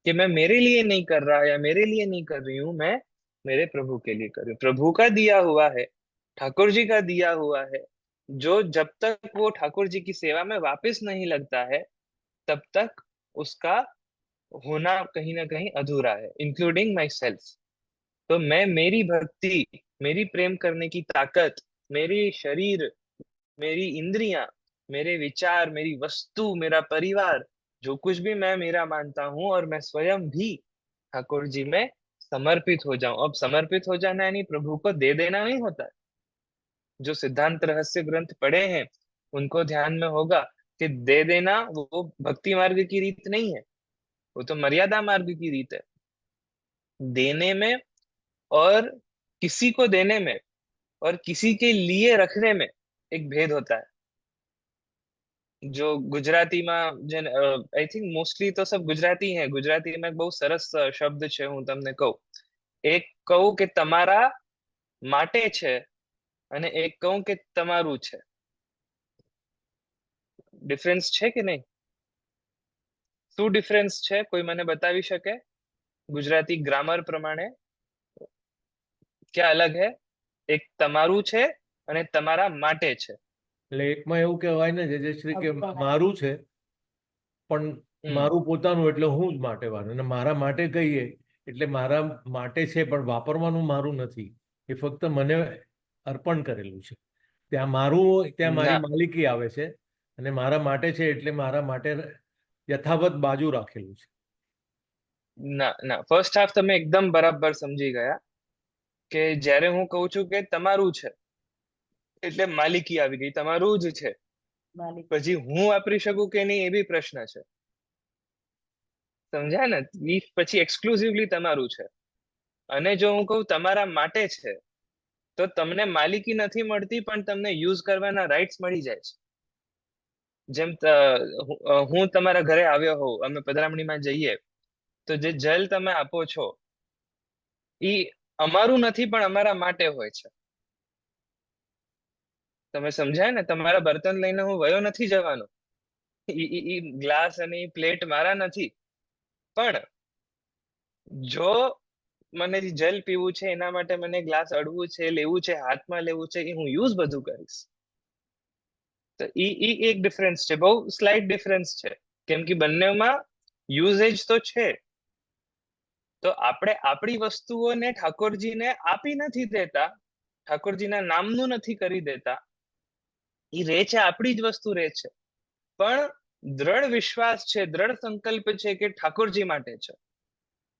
कि मैं मेरे लिए नहीं कर रहा या मेरे लिए नहीं कर रही हूँ, मैं मेरे प्रभु के लिए कर रही हूँ। प्रभु का दिया हुआ है, ठाकुर जी का दिया हुआ है, जो जब तक वो ठाकुर जी की सेवा में वापस नहीं लगता है, तब तक उसका होना कहीं ना कहीं अधूरा है, इंक्लूडिंग माई सेल्फ। तो मैं, मेरी भक्ति, मेरी प्रेम करने की ताकत, मेरी शरीर, मेरी इंद्रियां, मेरे विचार, मेरी वस्तु, मेरा परिवार, जो कुछ भी मैं मेरा मानता हूं, और मैं स्वयं भी ठाकुर जी में समर्पित हो जाऊं। अब समर्पित हो जाना यानी प्रभु को दे देना नहीं होता है। जो सिद्धांत रहस्य ग्रंथ पढ़े हैं उनको ध्यान में होगा कि दे देना वो भक्ति मार्ग की रीत नहीं है, वो तो मर्यादा मार्ग की रीत है। देने में और किसी को देने में और किसी के लिए रखने में एक भेद होता है। जो ગુજરાતીમાં જે આઈ થિંક મોસ્ટલી તો સબ ગુજરાતી હે, ગુજરાતીમાં એક બહુ સરસ શબ્દ છે, હું તમને કહું. એક કહું કે તમારા માટે છે અને એક કહું કે તમારું છે. ડિફરન્સ છે કે નહીં? શું ડિફરન્સ છે? કોઈ મને બતાવી શકે? ગુજરાતી ગ્રામર પ્રમાણે क्या अलग है? एक તમારું છે અને તમારા માટે છે. એટલે એકમાં એવું કહેવાય ને જયશ્રી કે મારું છે પણ મારું પોતાનું એટલે હું જ માટે વાળું, અને મારા માટે કહીએ એટલે મારા માટે છે પણ વાપરવાનું મારું નથી. એ ફક્ત મને અર્પણ કરેલું છે. ત્યાં મારી ના માલિકી આવે છે અને મારા માટે છે એટલે મારા માટે યથાવત બાજુ રાખેલું છે. ના ના, ફર્સ્ટ હાફ તમે એકદમ બરાબર સમજી ગયા કે જ્યારે હું કહું છું કે તમારું છે એટલે માલિકી આવી ગઈ, તમારું જ છે. પછી હું વાપરી શકું કે નહીં એ બી પ્રશ્ન છે. સમજ્યા ને? ઈ પછી એક્સક્લુઝિવલી તમારું છે. અને જો હું કહું તમારા માટે છે તો તમને માલિકી નથી મળતી પણ તમને યુઝ કરવાના રાઇટ્સ મળી જાય છે. જેમ હું તમારા ઘરે આવ્યો હોઉં, અમે પધરામણીમાં જઈએ તો જે જલ તમે આપો છો ઈ અમારું નથી પણ અમારા માટે હોય છે. તમે સમજાય ને? તમારા બર્તન લઈને હું વયો નથી જવાનો, ઈ ગ્લાસ અને ઈ પ્લેટ મારા નથી. પણ જો મને જલ પીવું છે એના માટે મને ગ્લાસ અડવું છે, લેવું છે, હાથમાં લેવું છે, એ હું યુઝ બધું કરીશ. તો ઈ એક ડિફરન્સ છે, બહુ સ્લાઇટ ડિફરન્સ છે. કેમ કે બંનેમાં યુઝેજ તો છે. તો આપણે આપણી વસ્તુઓને ઠાકોરજીને આપી નથી દેતા, ઠાકોરજીના નામનું નથી કરી દેતા. ઈ રહે છે, આપણી જ વસ્તુ રહે છે. પણ દ્રઢ વિશ્વાસ છે, દ્રઢ સંકલ્પ છે કે ઠાકોરજી માટે છે.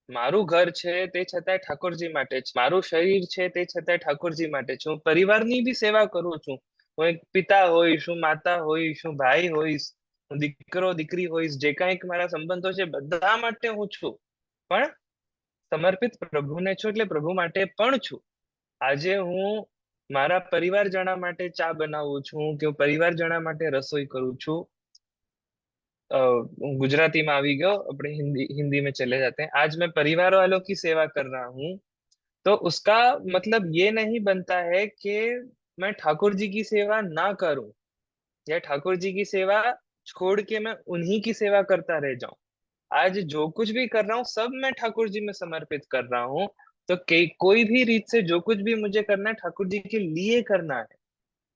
મારું ઘર છે તે છતાંય ઠાકોરજી માટે છે, મારું શરીર છે તે છતાંય ઠાકોરજી માટે છે. હું પરિવારની બી સેવા કરું છું. હું એક પિતા હોઈશ, હું માતા હોઈશ, હું ભાઈ હોઈશ, હું દીકરો દીકરી હોઈશ, જે કાંઈક મારા સંબંધો છે બધા માટે હું છું. પણ સમર્પિત પ્રભુને છું એટલે પ્રભુ માટે પણ છું. આજે હું મારા પરિવારજના માટે ચા બનાવું છું કે હું પરિવારજના માટે રસોઈ કરું છું. गुजराती में આવી गयो, अपने हिंदी में चले जाते हैं. आज मैं परिवार वालों की सेवा कर रहा हूँ तो उसका मतलब ये नहीं बनता है कि मैं ठाकुर जी की सेवा ना करूं या ठाकुर जी की सेवा छोड़ के मैं उन्हीं की सेवा करता रह जाऊं. आज जो कुछ भी कर रहा हूँ सब मैं ठाकुर जी में समर्पित कर रहा हूँ. तो कोई भी रीत से जो कुछ भी मुझे करना है ठाकुर जी के लिए करना है.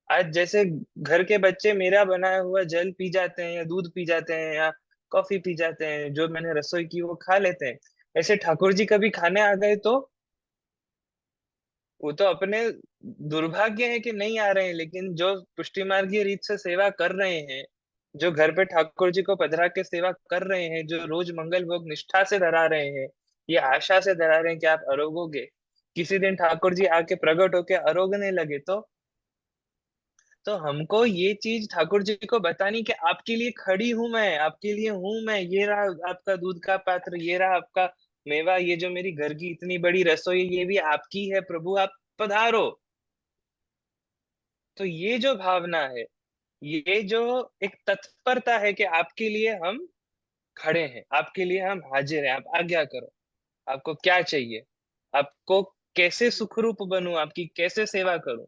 आज जैसे घर के बच्चे मेरा बनाया हुआ जल पी जाते हैं या दूध पी जाते हैं या कॉफी पी जाते हैं, जो मैंने रसोई की वो खा लेते हैं, ऐसे ठाकुर जी कभी खाने आ गए तो वो तो अपने दुर्भाग्य है कि नहीं आ रहे हैं, लेकिन जो पुष्टि मार्गीय रीत से सेवा कर रहे हैं, जो घर पे ठाकुर जी को पधरा के सेवा कर रहे हैं, जो रोज मंगल भोग निष्ठा से धरा रहे हैं, ये आशा से धरा रहे हैं कि आप अरोगोगे, किसी दिन ठाकुर जी आके प्रकट होके अरोगने लगे तो हमको ये चीज ठाकुर जी को बतानी कि आपके लिए खड़ी हूं मैं, आपके लिए हूं मैं, ये रहा आपका दूध का पात्र, ये रहा आपका मेवा, ये जो मेरी घर की इतनी बड़ी रसोई ये भी आपकी है प्रभु, आप पधारो. तो ये जो भावना है, ये जो एक तत्परता है कि आपके लिए हम खड़े हैं, आपके लिए हम हाजिर हैं, आप आज्ञा करो, आपको क्या चाहिए, आपको कैसे सुखरूप बनूं, आपकी कैसे सेवा करूं.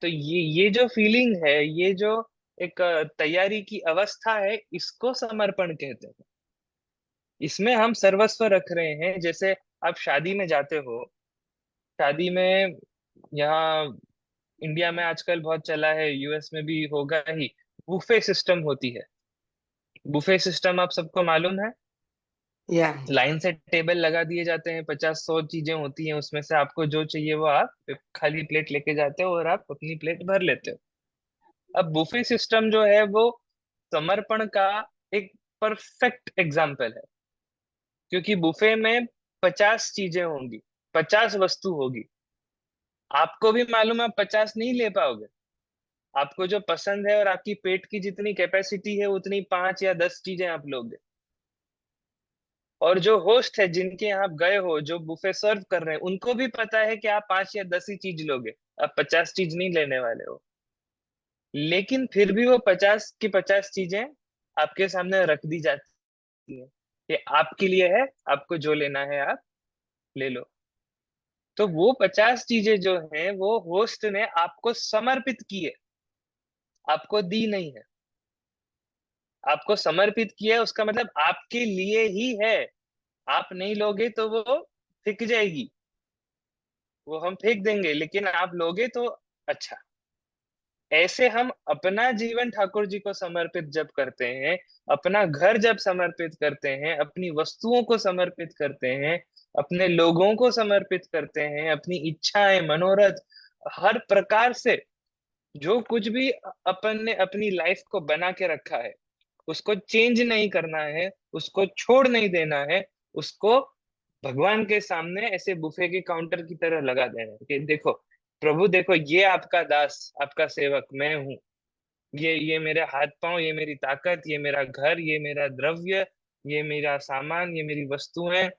तो ये जो फीलिंग है, ये जो एक तैयारी की अवस्था है, इसको समर्पण कहते हैं. इसमें हम सर्वस्व रख रहे हैं. जैसे आप शादी में जाते हो, शादी में यहाँ इंडिया में आजकल बहुत चला है, यूएस में भी होगा ही, बुफे सिस्टम होती है. बुफे सिस्टम आप सबको मालूम है? या लाइन से टेबल लगा दिए जाते हैं, 50-100 चीजें होती हैं, उसमें से आपको जो चाहिए वो आप खाली प्लेट लेके जाते हो और आप अपनी प्लेट भर लेते हो. अब बुफे सिस्टम जो है वो समर्पण का एक परफेक्ट एग्जाम्पल है, क्योंकि बुफे में 50 चीजें होंगी, 50 वस्तु होगी. आपको भी मालूम है आप 50 नहीं ले पाओगे. आपको जो पसंद है और आपकी पेट की जितनी कैपेसिटी है उतनी 5 या 10 चीजें आप लोगे. और जो होस्ट है, जिनके यहाँ आप गए हो, जो बुफे सर्व कर रहे हैं, उनको भी पता है कि आप 5 या 10 ही चीज लोगे, आप 50 चीज नहीं लेने वाले हो. लेकिन फिर भी वो 50 की 50 चीजें आपके सामने रख दी जाती हैं कि आपके लिए है, आपको जो लेना है आप ले लो. तो वो 50 चीजें जो हैं वो होस्ट ने आपको समर्पित की है, आपको दी नहीं है. आपको समर्पित किया है उसका मतलब आपके लिए ही है. आप नहीं लोगे तो वो फेंक जाएगी, वो हम फेंक देंगे, लेकिन आप लोगे तो अच्छा. ऐसे हम अपना जीवन ठाकुर जी को समर्पित जब करते हैं, अपना घर जब समर्पित करते हैं, अपनी वस्तुओं को समर्पित करते हैं, अपने लोगों को समर्पित करते हैं, अपनी इच्छाएं, मनोरथ, हर प्रकार से जो कुछ भी अपन ने अपनी लाइफ को बना के रखा है, उसको चेंज नहीं करना है, उसको छोड़ नहीं देना है, उसको भगवान के सामने ऐसे बुफे के काउंटर की तरह लगा देना है कि देखो प्रभु, देखो ये आपका दास, आपका सेवक मैं हूँ। ये मेरे हाथ पांव, ये मेरी ताकत, ये मेरा घर, ये मेरा द्रव्य, ये मेरा सामान, ये मेरी वस्तुएं,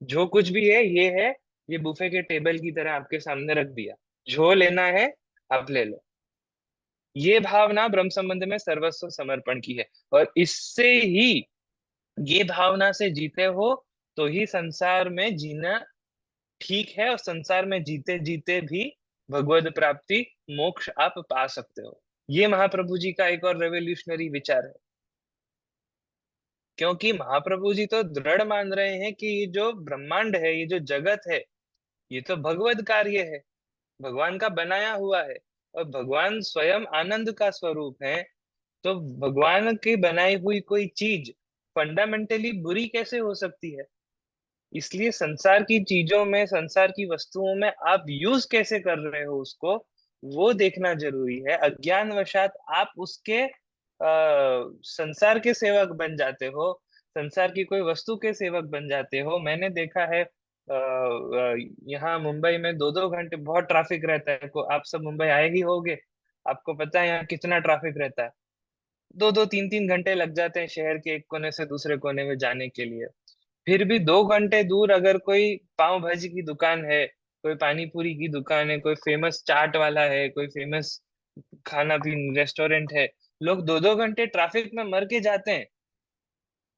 जो कुछ भी है ये है। ये बुफे के टेबल की तरह आपके सामने रख दिया, जो लेना है आप ले लो। ये भावना ब्रह्म संबंध में सर्वस्व समर्पण की है। और इससे ही, ये भावना से जीते हो तो ही संसार में जीना ठीक है, और संसार में जीते जीते भी भगवद प्राप्ति, मोक्ष आप पा सकते हो। ये महाप्रभु जी का एक और रेवोल्यूशनरी विचार है, क्योंकि महाप्रभु जी तो दृढ़ मान रहे हैं कि ये जो ब्रह्मांड है, ये जो जगत है, ये तो भगवद कार्य है, भगवान का बनाया हुआ है, और भगवान स्वयं आनंद का स्वरूप है। तो भगवान की बनाई हुई कोई चीज फंडामेंटली बुरी कैसे हो सकती है? इसलिए संसार की चीजों में, संसार की वस्तुओं में आप यूज कैसे कर रहे हो उसको, वो देखना जरूरी है। अज्ञानवशात आप उसके संसार के सेवक बन जाते हो, संसार की कोई वस्तु के सेवक बन जाते हो। मैंने देखा है यहाँ मुंबई में 2-2 घंटे बहुत ट्रैफिक रहता है। को आप सब मुंबई आए ही होगे, आपको पता है यहाँ कितना ट्रैफिक रहता है। 2-2, 3-3 घंटे लग जाते हैं शहर के एक कोने से दूसरे कोने में जाने के लिए। फिर भी 2 घंटे दूर अगर कोई पाव भाजी की दुकान है, कोई पानी पूरी की दुकान है, कोई फेमस चाट वाला है, कोई फेमस खाना पीना रेस्टोरेंट है, लोग 2-2 घंटे ट्रैफिक में मर के जाते हैं,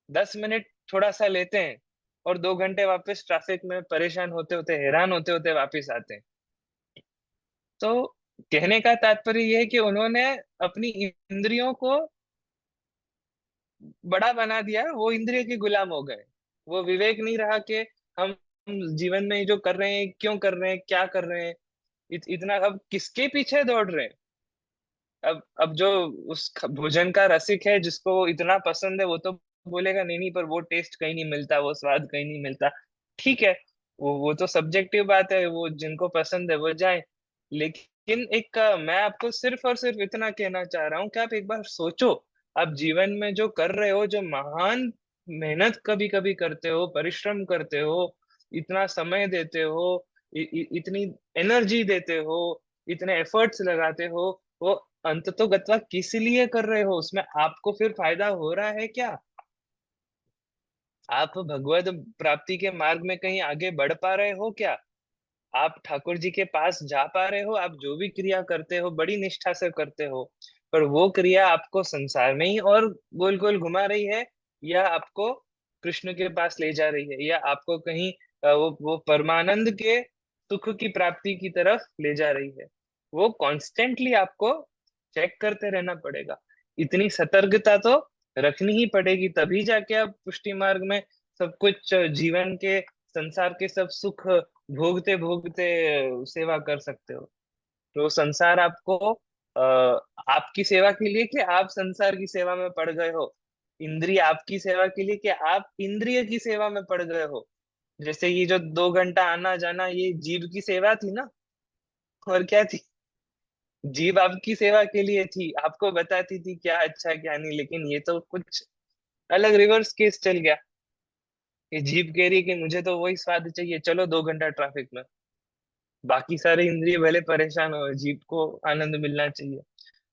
10 मिनट थोड़ा सा लेते हैं, और 2 घंटे वापस ट्रैफिक में परेशान होते होते, हैरान होते होते वापस आते हैं। तो कहने का तात्पर्य यह है कि उन्होंने अपनी इंद्रियों को बड़ा बना दिया, वो इंद्रिय के गुलाम हो गए। वो विवेक नहीं रहा कि हम जीवन में जो कर रहे हैं, क्यों कर रहे हैं, क्या कर रहे हैं, इतना अब किसके पीछे दौड़ रहे हैं। अब जो उस भोजन का रसिक है, जिसको इतना पसंद है, वो तो बोलेगा नहीं नहीं, पर वो टेस्ट कहीं नहीं मिलता, वो स्वाद कहीं नहीं मिलता। ठीक है, वो तो सब्जेक्टिव बात है, वो जिनको पसंद है वो जाए। लेकिन एक मैं आपको सिर्फ और सिर्फ इतना कहना चाह रहा हूँ कि आप एक बार सोचो, आप जीवन में जो कर रहे हो, जो महान मेहनत कभी कभी करते हो, परिश्रम करते हो, इतना समय देते हो, इतनी एनर्जी देते हो, इतने एफर्ट्स लगाते हो, वो अंततोगत्वा किस लिए कर रहे हो? उसमें आपको फिर फायदा हो रहा है क्या? आप भगवत प्राप्ति के मार्ग में कहीं आगे बढ़ पा रहे हो क्या? आप ठाकुर जी के पास जा पा रहे हो? आप जो भी क्रिया करते हो बड़ी निष्ठा से करते हो, पर वो क्रिया आपको संसार में ही और गोल गोल घुमा रही है, या आपको कृष्ण के पास ले जा रही है, या आपको कहीं वो परमानंद के सुख की प्राप्ति की तरफ ले जा रही है? वो कॉन्स्टेंटली आपको चेक करते रहना पड़ेगा। इतनी सतर्कता तो रखनी ही पड़ेगी, तभी जाके आप पुष्टि मार्ग में सब कुछ जीवन के, संसार के सब सुख भोगते भोगते सेवा कर सकते हो। तो संसार आपको आपकी सेवा के लिए कि आप संसार की सेवा में पड़ गए हो? इंद्रिय आपकी सेवा के लिए कि आप इंद्रिय की सेवा में पड़ गए हो? जैसे ये जो 2 घंटा आना जाना, ये जीव की सेवा थी ना, और क्या थी? जीव आपकी सेवा के लिए थी, आपको बताती थी क्या अच्छा क्या नहीं। लेकिन ये तो कुछ अलग रिवर्स केस चल गया, ये जीव कह रही है कि मुझे तो वही स्वाद चाहिए, चलो 2 घंटा ट्रैफिक में, बाकी सारे इंद्रिय भले परेशान हो, जीव को आनंद मिलना चाहिए।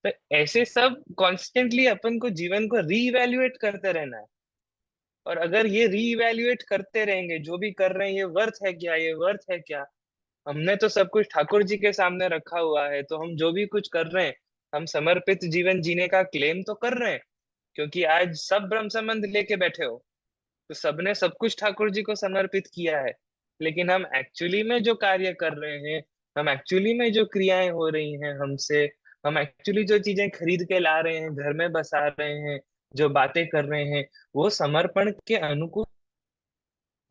तो ऐसे सब कॉन्स्टेंटली अपन को जीवन को रीइवैल्यूएट करते रहना है। और अगर ये रीइवैल्यूएट करते रहेंगे, जो भी कर रहे हैं ये वर्थ है क्या, ये वर्थ है क्या, हमने तो सब कुछ ठाकुर जी के सामने रखा हुआ है, तो हम जो भी कुछ कर रहे हैं, हम समर्पित जीवन जीने का क्लेम तो कर रहे हैं, क्योंकि आज सब ब्रह्म संबंध लेके बैठे हो, तो सबने सब कुछ ठाकुर जी को समर्पित किया है। लेकिन हम एक्चुअली में जो कार्य कर रहे हैं, हम एक्चुअली में जो क्रियाएं हो रही हैं हमसे, हम एक्चुअली जो चीजें खरीद के ला रहे हैं, घर में बसा रहे हैं, जो बातें कर रहे हैं, वो समर्पण के अनुकूल,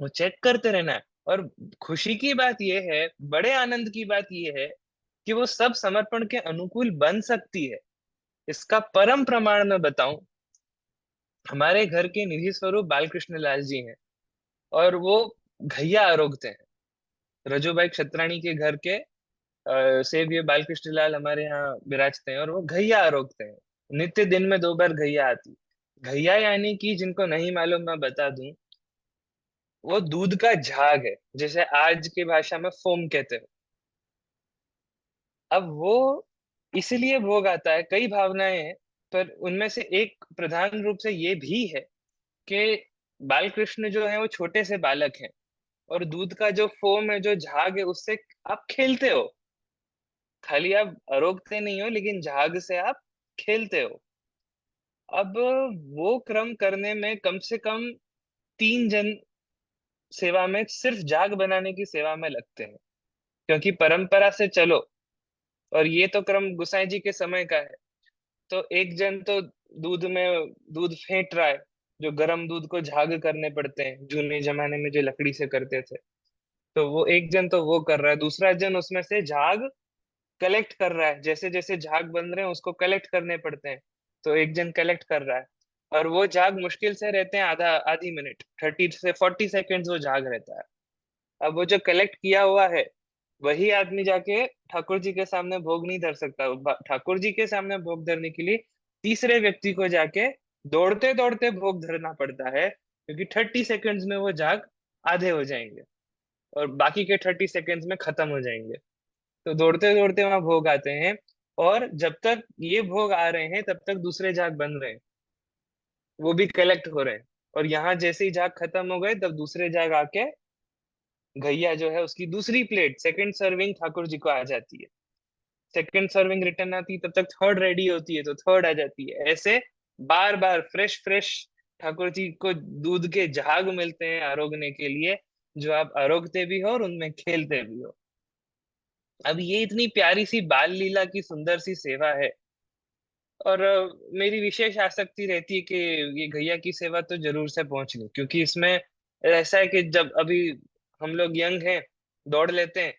वो चेक करते रहना है। और खुशी की बात यह है, बड़े आनंद की बात यह है कि वो सब समर्पण के अनुकूल बन सकती है। इसका परम प्रमाण मैं बताऊं, हमारे घर के निधि स्वरूप बालकृष्ण लाल जी हैं, और वो घैया आरोगते हैं। रजूभाई क्षत्राणी के घर के सेव्य बालकृष्ण लाल हमारे यहाँ विराजते हैं, और वो घैया आरोगते हैं। नित्य दिन में 2 बार घैया आती। घैया यानी कि, जिनको नहीं मालूम मैं बता दूं, वो दूध का झाग है, जैसे आज की भाषा में फोम कहते हैं। अब वो इसलिए भोग आता है, कई भावनाएं हैं, पर उनमें से एक प्रधान रूप से ये भी है कि बालकृष्ण जो है वो छोटे से बालक हैं, और दूध का जो फोम है, जो झाग है, उससे आप खेलते हो। खाली आप आरोगते नहीं हो, लेकिन झाग से आप खेलते हो। अब वो क्रम करने में कम से कम 3 जन सेवा में, सिर्फ झाग बनाने की सेवा में लगते हैं। क्योंकि परंपरा से चलो, और ये तो क्रम गुसाई जी के समय का है, तो एक जन तो दूध में दूध फेंट रहा है, जो गर्म दूध को झाग करने पड़ते हैं, जूने जमाने में जो लकड़ी से करते थे। तो वो एक जन तो वो कर रहा है, दूसरा जन उसमें से झाग कलेक्ट कर रहा है। जैसे जैसे झाग बन रहे हैं उसको कलेक्ट करने पड़ते हैं, तो एक जन कलेक्ट कर रहा है। और वो झाग मुश्किल से रहते हैं आधी मिनट, 30 से 40 सेकेंड्स वो झाग रहता है। अब वो जो कलेक्ट किया हुआ है, वही आदमी जाके ठाकुर जी के सामने भोग नहीं धर सकता। ठाकुर जी के सामने भोग धरने के लिए तीसरे व्यक्ति को जाके दौड़ते दौड़ते भोग धरना पड़ता है, क्योंकि 30 सेकेंड्स में वो झाग आधे हो जाएंगे, और बाकी के 30 सेकेंड्स में खत्म हो जाएंगे। तो दौड़ते दौड़ते वहां भोग आते हैं, और जब तक ये भोग आ रहे हैं तब तक दूसरे झाग बन रहे हैं, वो भी कलेक्ट हो रहे हैं। और यहाँ जैसे ही झाग खत्म हो गए, तब दूसरे झाग आके घैया जो है उसकी दूसरी plate, second serving Thakur ji को आ जाती है। सेकंड सर्विंग रिटर्न आती है, तब तक थर्ड रेडी होती है, तो थर्ड आ जाती है। ऐसे बार बार फ्रेश फ्रेश ठाकुर जी को दूध के झाग मिलते हैं आरोगने के लिए, जो आप आरोगते भी हो और उनमें खेलते भी हो। अब ये इतनी प्यारी सी बाल लीला की सुंदर सी सेवा है, और मेरी विशेष आसक्ति रहती है कि ये घैया की सेवा तो जरूर से पहुंच लूं, क्योंकि इसमें ऐसा है कि जब अभी हम लोग यंग हैं, दौड़ लेते हैं,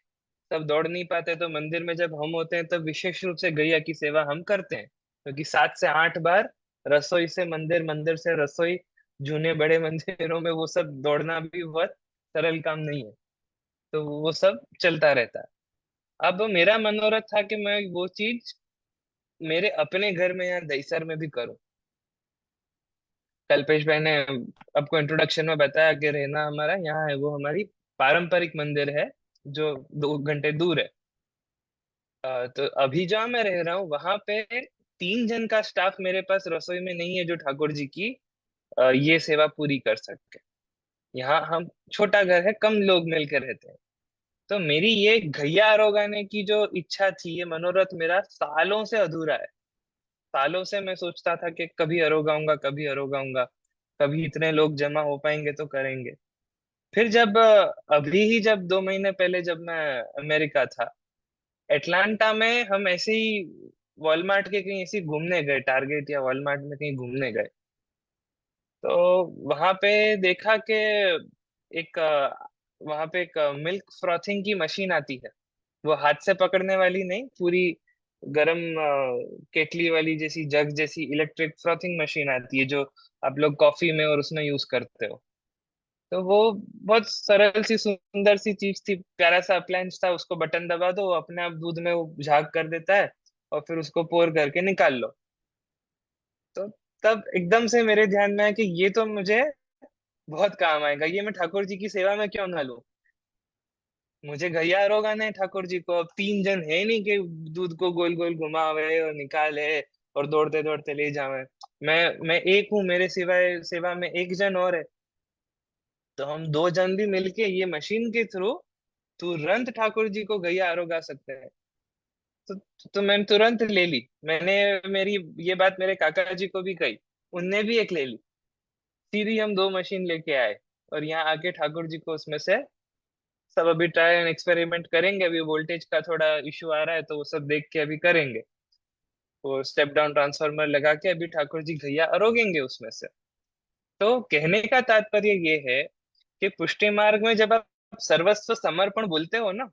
तब दौड़ नहीं पाते, तो मंदिर में जब हम होते हैं तब विशेष रूप से गैया की सेवा हम करते हैं। क्योंकि 7 से 8 बार रसोई से मंदिर, मंदिर से रसोई, जूने बड़े मंदिरों में वो सब दौड़ना भी बहुत सरल काम नहीं है। तो वो सब चलता रहता है। अब मेरा मनोरथ था कि मैं वो चीज मेरे अपने घर में, यहाँ दहीसर में भी करूं। कल्पेश भाई ने आपको इंट्रोडक्शन में बताया कि रहना हमारा यहाँ है, वो हमारी पारंपरिक मंदिर है, जो 2 घंटे दूर है। तो अभी जहाँ मैं रह रहा हूँ वहां पे 3 जन का स्टाफ मेरे पास रसोई में नहीं है, जो ठाकुर जी की ये सेवा पूरी कर सके। यहाँ हम छोटा घर है, कम लोग मिलकर रहते हैं। तो मेरी ये घैया आरोगाने की जो इच्छा थी, ये मनोरथ मेरा सालों से अधूरा है। सालों से मैं सोचता था कि कभी अरोगाऊंगा, कभी अरोगाऊंगा, कभी इतने लोग जमा हो पाएंगे तो करेंगे। फिर जब अभी ही जब 2 महीने पहले जब मैं अमेरिका था, एटलांटा में हम ऐसे ही वॉलमार्ट के कहीं ऐसे ही घूमने गए, टारगेट या वॉलमार्ट में कहीं घूमने गए। तो वहां पे देखा कि एक वहां पे एक मिल्क फ्रॉथिंग की मशीन आती है। वो हाथ से पकड़ने वाली नहीं, पूरी गरम केटली वाली जैसी, जग जैसी इलेक्ट्रिक फ्रॉथिंग मशीन आती है, जो आप लोग कॉफी में और उसमें यूज करते हो। तो वो बहुत सरल सी सुंदर सी चीज थी, प्यारा सा अप्लायंस था। उसको बटन दबा दो, वो अपने आप दूध में वो झाग कर देता है, और फिर उसको पोर करके निकाल लो। तो तब एकदम से मेरे ध्यान में आया कि ये तो मुझे बहुत काम आएगा, ये मैं ठाकुर जी की सेवा में क्यों ना लूं। मुझे घैया रोगाना है ठाकुर जी को। अब 3 जन है नहीं कि दूध को गोल गोल घुमावे और निकाले और दौड़ते दौड़ते ले जावे। मैं एक हूँ, मेरे सिवाय सेवा में एक जन और है। तो हम 2 जन भी मिलके ये मशीन के थ्रू तुरंत ठाकुर जी को घैया आरोगा सकते हैं। तो मैंने तुरंत ले ली। मैंने मेरी ये बात मेरे काका जी को भी कही, उनने भी एक ले ली। सीधी हम 2 मशीन लेके आए, और यहाँ आके ठाकुर जी को उसमें से सब अभी ट्राई एंड एक्सपेरिमेंट करेंगे। अभी वोल्टेज का थोड़ा इशू आ रहा है, तो वो सब देख के अभी करेंगे। वो स्टेप डाउन ट्रांसफार्मर लगा के अभी ठाकुर जी घैया अरोगेंगे उसमें से। तो कहने का तात्पर्य ये है कि पुष्टि मार्ग में जब आप सर्वस्व समर्पण बोलते हो ना,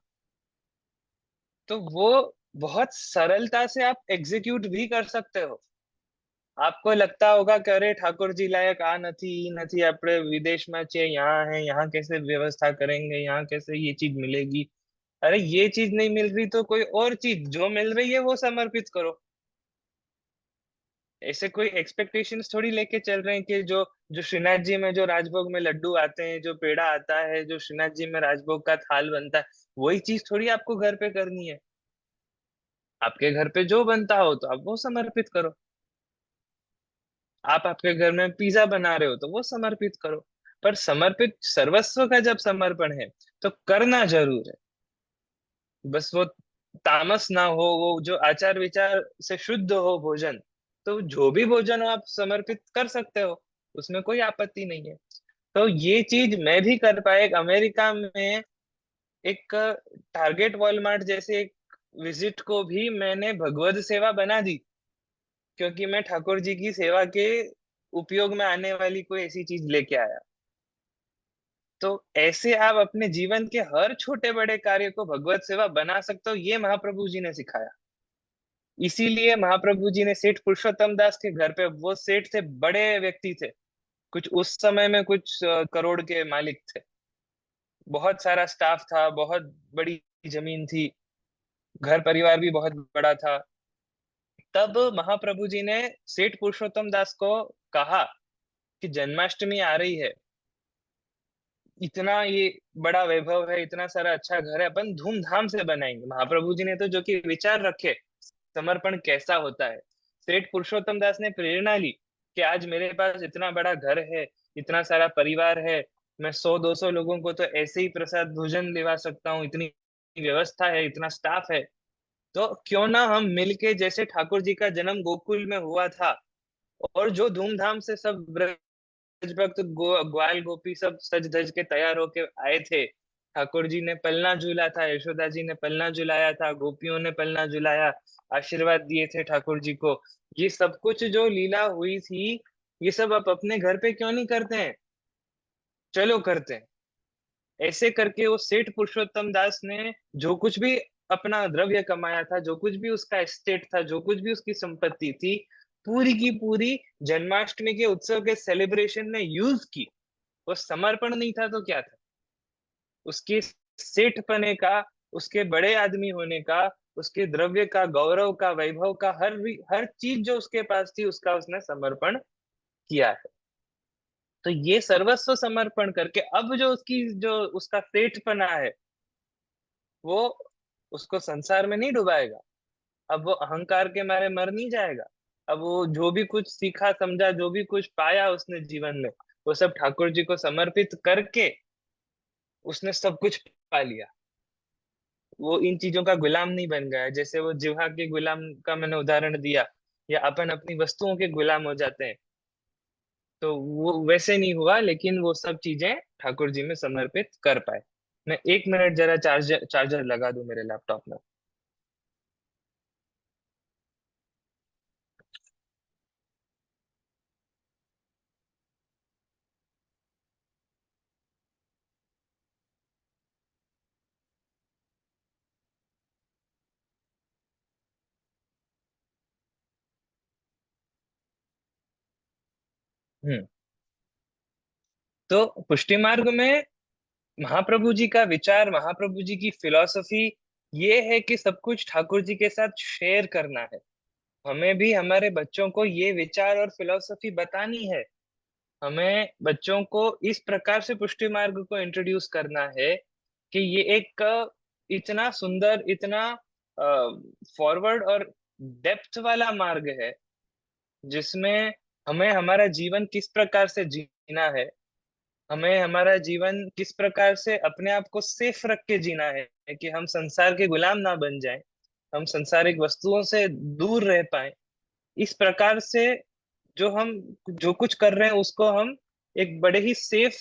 तो वो बहुत सरलता से आप एग्जीक्यूट भी कर सकते हो। आपको लगता होगा कि अरे ठाकुर जी लायक आ નથી આપણે વિદેશમાં છે, यहाँ है, यहाँ कैसे व्यवस्था करेंगे, यहाँ कैसे ये चीज मिलेगी। अरे ये चीज नहीं मिल रही तो कोई और चीज जो मिल रही है वो समर्पित करो। ऐसे कोई एक्सपेक्टेशंस थोड़ी लेके चल रहे हैं कि जो जो श्रीनाथ जी में जो राजभोग में लड्डू आते हैं, जो पेड़ा आता है, जो श्रीनाथ जी में राजभोग का थाल बनता है, वही चीज थोड़ी आपको घर पे करनी है। आपके घर पे जो बनता हो तो आप वो समर्पित करो। आप आपके घर में पिज्जा बना रहे हो तो वो समर्पित करो। पर समर्पित सर्वस्व का जब समर्पण है तो करना जरूर है। बस वो तामस ना हो, वो जो आचार विचार से शुद्ध हो भोजन, तो जो भी भोजन हो आप समर्पित कर सकते हो, उसमें कोई आपत्ति नहीं है। तो ये चीज मैं भी कर पाया। एक अमेरिका में एक टारगेट वॉलमार्ट जैसे एक विजिट को भी मैंने भगवद सेवा बना दी, क्योंकि मैं ठाकुर जी की सेवा के उपयोग में आने वाली कोई ऐसी चीज लेके आया। तो ऐसे आप अपने जीवन के हर छोटे बड़े कार्य को भगवत सेवा बना सकते हो, ये महाप्रभु जी ने सिखाया। इसीलिए महाप्रभु जी ने सेठ पुरुषोत्तम दास के घर पे, वो सेठ थे, बड़े व्यक्ति थे, कुछ उस समय में कुछ करोड़ के मालिक थे, बहुत सारा स्टाफ था, बहुत बड़ी जमीन थी, घर परिवार भी बहुत बड़ा था। तब महाप्रभु जी ने सेठ पुरुषोत्तम दास को कहा कि जन्माष्टमी आ रही है, इतना ये बड़ा वैभव है, इतना सारा अच्छा घर है, अपन धूमधाम से बनाएंगे। महाप्रभु जी ने तो जो कि विचार रखे समर्पण कैसा होता है। सेठ पुरुषोत्तम दास ने प्रेरणा ली कि आज मेरे पास इतना बड़ा घर है, इतना सारा परिवार है, मैं 100-200 लोगों को तो ऐसे ही प्रसाद भोजन दिला सकता हूँ, इतनी व्यवस्था है, इतना स्टाफ है, तो क्यों ना हम मिलके, जैसे ठाकुर जी का जन्म गोकुल में हुआ था और जो धूमधाम से सब भक्त ग्वाल गोपी सब सज धज के तैयार होके आए थे, ठाकुर जी ने पलना झूला था, यशोदा जी ने पलना झुलाया था, गोपियों ने पलना झुलाया, आशीर्वाद दिए थे ठाकुर जी को। ये सब कुछ जो लीला हुई थी, ये सब आप अपने घर पे क्यों नहीं करते हैं? चलो करते हैं। ऐसे करके वो सेठ पुरुषोत्तम दास ने जो कुछ भी अपना द्रव्य कमाया था, जो कुछ भी उसका एस्टेट था, जो कुछ भी उसकी संपत्ति थी, पूरी की पूरी जन्माष्टमी के उत्सव के सेलिब्रेशन में यूज की। वो समर्पण नहीं था तो क्या था? उसके सेठपने का, उसके बड़े आदमी होने का, उसके द्रव्य का, गौरव का, वैभव का, हर चीज जो उसके पास थी उसका उसने समर्पण किया है। तो ये सर्वस्व समर्पण करके अब जो उसकी जो उसका सेठपना है, वो उसको संसार में नहीं डुबाएगा। अब वो अहंकार के मारे मर नहीं जाएगा। अब वो जो भी कुछ सीखा समझा, जो भी कुछ पाया उसने जीवन में, वो सब ठाकुर जी को समर्पित करके उसने सब कुछ पा लिया। वो इन चीजों का गुलाम नहीं बन गया। जैसे वो जिह्वा के गुलाम का मैंने उदाहरण दिया, या अपन अपनी वस्तुओं के गुलाम हो जाते हैं, तो वो वैसे नहीं हुआ, लेकिन वो सब चीजें ठाकुर जी में समर्पित कर पाए। मैं 1 मिनट जरा चार्जर चार्जर लगा दूं मेरे लैपटॉप में। हम्म। तो पुष्टि मार्ग में महाप्रभु जी का विचार, महाप्रभु जी की फिलॉसफी ये है कि सब कुछ ठाकुर जी के साथ शेयर करना है। हमें भी हमारे बच्चों को ये विचार और फिलॉसफी बतानी है। हमें बच्चों को इस प्रकार से पुष्टि मार्ग को इंट्रोड्यूस करना है कि ये एक इतना सुंदर, इतना फॉरवर्ड और डेप्थ वाला मार्ग है, जिसमें हमें हमारा जीवन किस प्रकार से जीना है, हमें हमारा जीवन किस प्रकार से अपने आप को सेफ रख के जीना है, कि हम संसार के गुलाम ना बन जाएं, हम संसारिक वस्तुओं से दूर रह पाए। इस प्रकार से जो हम जो कुछ कर रहे हैं उसको हम एक बड़े ही सेफ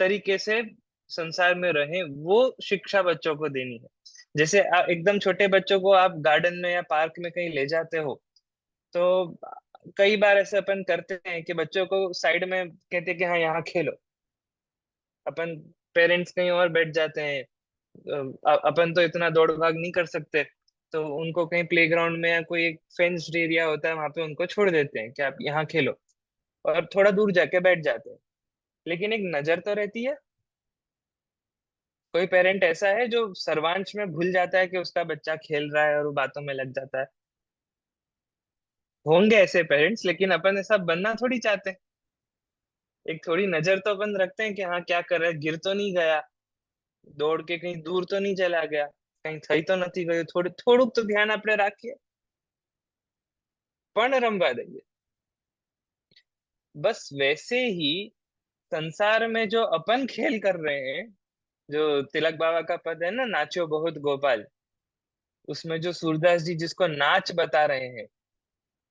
तरीके से संसार में रहें, वो शिक्षा बच्चों को देनी है। जैसे एकदम छोटे बच्चों को आप गार्डन में या पार्क में कहीं ले जाते हो, तो कई बार ऐसे अपन करते हैं कि बच्चों को साइड में कहते हैं कि हाँ यहाँ खेलो, अपन पेरेंट्स कहीं और बैठ जाते हैं। अपन तो इतना दौड़ भाग नहीं कर सकते, तो उनको कहीं प्लेग्राउंड में या कोई एक फेंस्ड एरिया होता है, वहां पे उनको छोड़ देते हैं कि आप यहाँ खेलो, और थोड़ा दूर जाके बैठ जाते हैं। लेकिन एक नजर तो रहती है। कोई पेरेंट ऐसा है जो सर्वांश में भूल जाता है कि उसका बच्चा खेल रहा है और वो बातों में लग जाता है? होंगे ऐसे पेरेंट्स, लेकिन अपन ऐसा बनना थोड़ी चाहते हैं। एक थोड़ी नजर तो अपन रखते हैं कि हाँ क्या कर रहा है, गिर तो नहीं गया, दौड़ के कहीं दूर तो नहीं चला गया, कहीं थई तो नहीं गयो, थोड़ુંક तो ध्यान આપણે રાખીએ, પણ રમવા દઈએ। बस वैसे ही संसार में जो अपन खेल कर रहे हैं, जो तिलक बाबा का पद है ना, नाचो बहुत गोपाल, उसमें जो सूरदास जी जिसको नाच बता रहे हैं,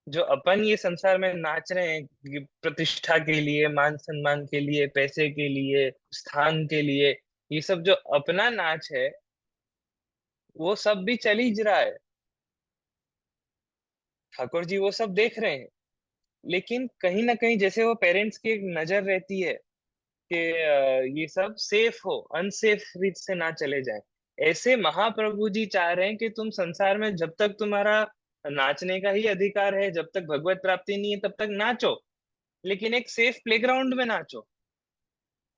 जो अपन ये संसार में नाच रहे हैं कि प्रतिष्ठा के लिए, मान सम्मान के लिए, पैसे के लिए, स्थान के लिए, ये सब जो अपना नाच है, वो सब भी चल ही रहा है। ठाकुर जी वो सब देख रहे हैं, लेकिन कहीं ना कहीं जैसे वो पेरेंट्स की एक नजर रहती है कि ये सब सेफ हो, अनसेफ रीत से ना चले जाए। ऐसे महाप्रभु जी चाह रहे हैं कि तुम संसार में जब तक तुम्हारा नाचने का ही अधिकार है, जब तक भगवत प्राप्ति नहीं है, तब तक नाचो, लेकिन एक सेफ प्लेग्राउंड में नाचो।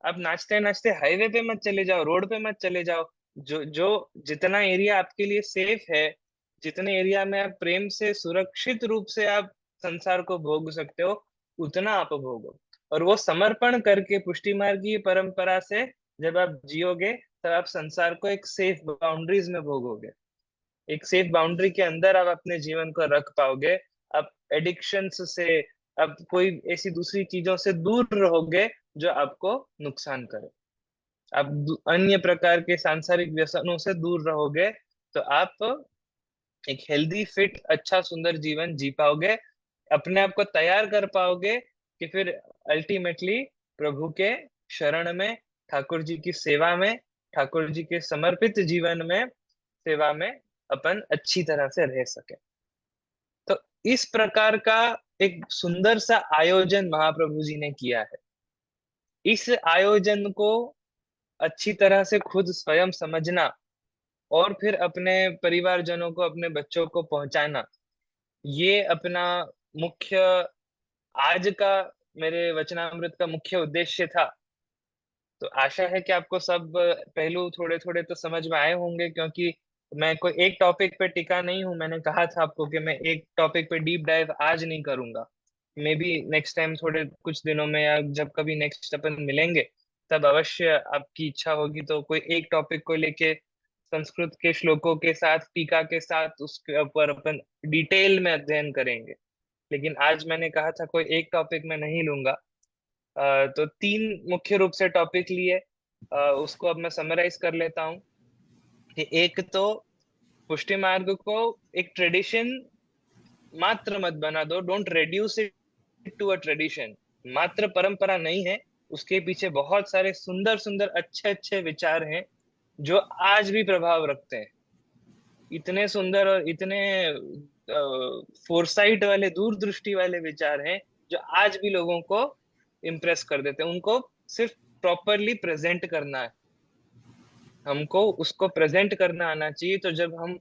आप नाचते नाचते हाईवे पे मत चले जाओ, रोड पे मत चले जाओ। जो जो जितना एरिया आपके लिए सेफ है, जितने एरिया में आप प्रेम से सुरक्षित रूप से आप संसार को भोग सकते हो, उतना आप भोगो। और वो समर्पण करके पुष्टि मार्गीय परंपरा से जब आप जियोगे, तब आप संसार को एक सेफ बाउंड्रीज में भोगोगे। एक सेफ बाउंड्री के अंदर आप अपने जीवन को रख पाओगे। आप एडिक्शंस से, आप कोई ऐसी दूसरी चीजों से दूर रहोगे जो आपको नुकसान करे। आप अन्य प्रकार के सांसारिक व्यसनों से दूर रहोगे, तो आप एक हेल्दी, फिट, अच्छा, सुंदर जीवन जी पाओगे, अपने आप को तैयार कर पाओगे कि फिर अल्टीमेटली प्रभु के शरण में, ठाकुर जी की सेवा में, ठाकुर जी के समर्पित जीवन में, सेवा में अपन अच्छी तरह से रह सके। तो इस प्रकार का एक सुंदर सा आयोजन महाप्रभु जी ने किया है। इस आयोजन को अच्छी तरह से खुद स्वयं समझना और फिर अपने परिवारजनों को, अपने बच्चों को पहुंचाना, ये अपना मुख्य, आज का मेरे वचनामृत का मुख्य उद्देश्य था। तो आशा है कि आपको सब पहलू थोड़े थोड़े तो समझ में आए होंगे, क्योंकि मैं कोई एक टॉपिक पे टिका नहीं हूं। मैंने कहा था आपको कि मैं एक टॉपिक पे डीप डाइव आज नहीं करूंगा। मे बी नेक्स्ट टाइम, थोड़े कुछ दिनों में, या जब कभी नेक्स्ट अपन मिलेंगे, तब अवश्य आपकी इच्छा होगी तो कोई एक टॉपिक को लेके संस्कृत के श्लोकों के साथ, टीका के साथ, उसके ऊपर अपन डिटेल में अध्ययन करेंगे। लेकिन आज मैंने कहा था कोई एक टॉपिक मैं नहीं लूंगा। तो 3 मुख्य रूप से टॉपिक लिए, उसको अब मैं समराइज कर लेता हूँ कि एक तो पुष्टि मार्ग को एक ट्रेडिशन मात्र मत बना दो, don't reduce it to a tradition. मात्र परंपरा नहीं है, उसके पीछे बहुत सारे सुंदर सुंदर अच्छे अच्छे विचार हैं जो आज भी प्रभाव रखते हैं। इतने सुंदर और इतने फोरसाइट वाले, दूरदृष्टि वाले विचार हैं जो आज भी लोगों को इम्प्रेस कर देते हैं। उनको सिर्फ प्रॉपरली प्रेजेंट करना है, हमको उसको प्रेजेंट करना आना चाहिए। तो जब हम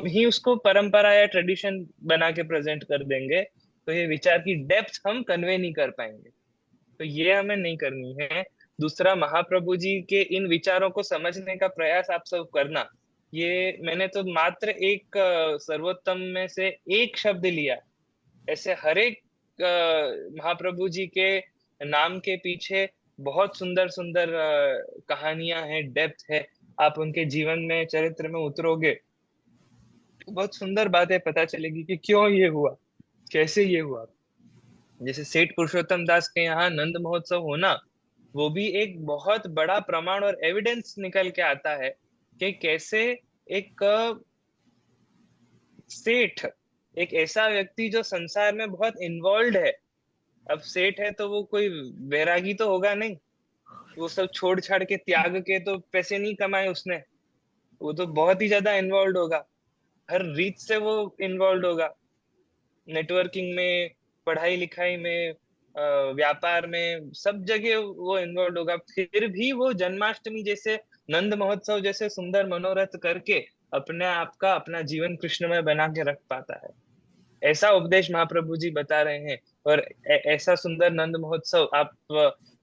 ही उसको परंपरा या ट्रेडिशन बना के प्रेजेंट कर देंगे, तो ये विचार की डेप्थ हम कन्वे नहीं कर पाएंगे। तो ये हमें नहीं करनी है। दूसरा, महाप्रभु जी के इन विचारों को समझने का प्रयास आप सब करना। ये मैंने तो मात्र एक सर्वोत्तम में से एक शब्द लिया। ऐसे हर एक महाप्रभु जी के नाम के पीछे बहुत सुंदर सुंदर कहानियां हैं, डेप्थ है। आप उनके जीवन में, चरित्र में उतरोगे, बहुत सुंदर बातें पता चलेगी कि क्यों ये हुआ, कैसे ये हुआ। जैसे सेठ पुरुषोत्तम दास के यहाँ नंद महोत्सव होना, वो भी एक बहुत बड़ा प्रमाण और एविडेंस निकल के आता है कि कैसे एक सेठ, एक ऐसा व्यक्ति जो संसार में बहुत इन्वॉल्व है। अब सेठ है तो वो कोई वैरागी तो होगा नहीं, वो सब छोड़ छाड़ के, त्याग के तो पैसे नहीं कमाए उसने। वो तो बहुत ही ज्यादा इन्वॉल्व होगा, हर रीत से वो इन्वॉल्व होगा, नेटवर्किंग में, पढ़ाई लिखाई में, व्यापार में, सब जगह वो इन्वॉल्व होगा। फिर भी वो जन्माष्टमी जैसे, नंद महोत्सव जैसे सुंदर मनोरथ करके अपने आप का अपना जीवन कृष्णमय बना के रख पाता है। ऐसा उपदेश महाप्रभु जी बता रहे हैं। और ऐसा सुंदर नंद महोत्सव आप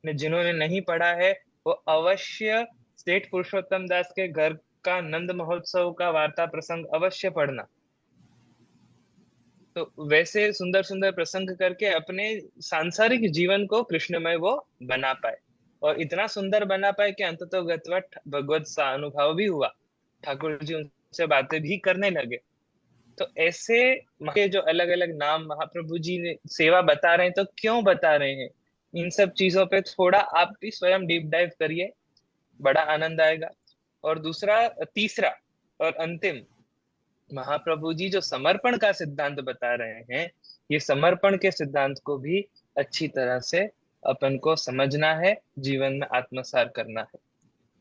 ने जिन्होंने नहीं पढ़ा है वो अवश्य सेठ पुरुषोत्तम दास के घर का नंद महोत्सव का वार्ता प्रसंग अवश्य पढ़ना। तो वैसे सुंदर सुंदर प्रसंग करके अपने सांसारिक जीवन को कृष्णमय वो बना पाए, और इतना सुंदर बना पाए कि अंततः गतवत भगवत सा अनुभव भी हुआ, ठाकुर जी उनसे बातें भी करने लगे। तो ऐसे के जो अलग अलग नाम महाप्रभु जी ने सेवा बता रहे हैं, तो क्यों बता रहे हैं, इन सब चीजों पे थोड़ा आप भी स्वयं डीप डाइव करिए, बड़ा आनंद आएगा। और दूसरा, तीसरा और अंतिम, महाप्रभु जी जो समर्पण का सिद्धांत बता रहे हैं, ये समर्पण के सिद्धांत को भी अच्छी तरह से अपन को समझना है, जीवन में आत्मसात करना है।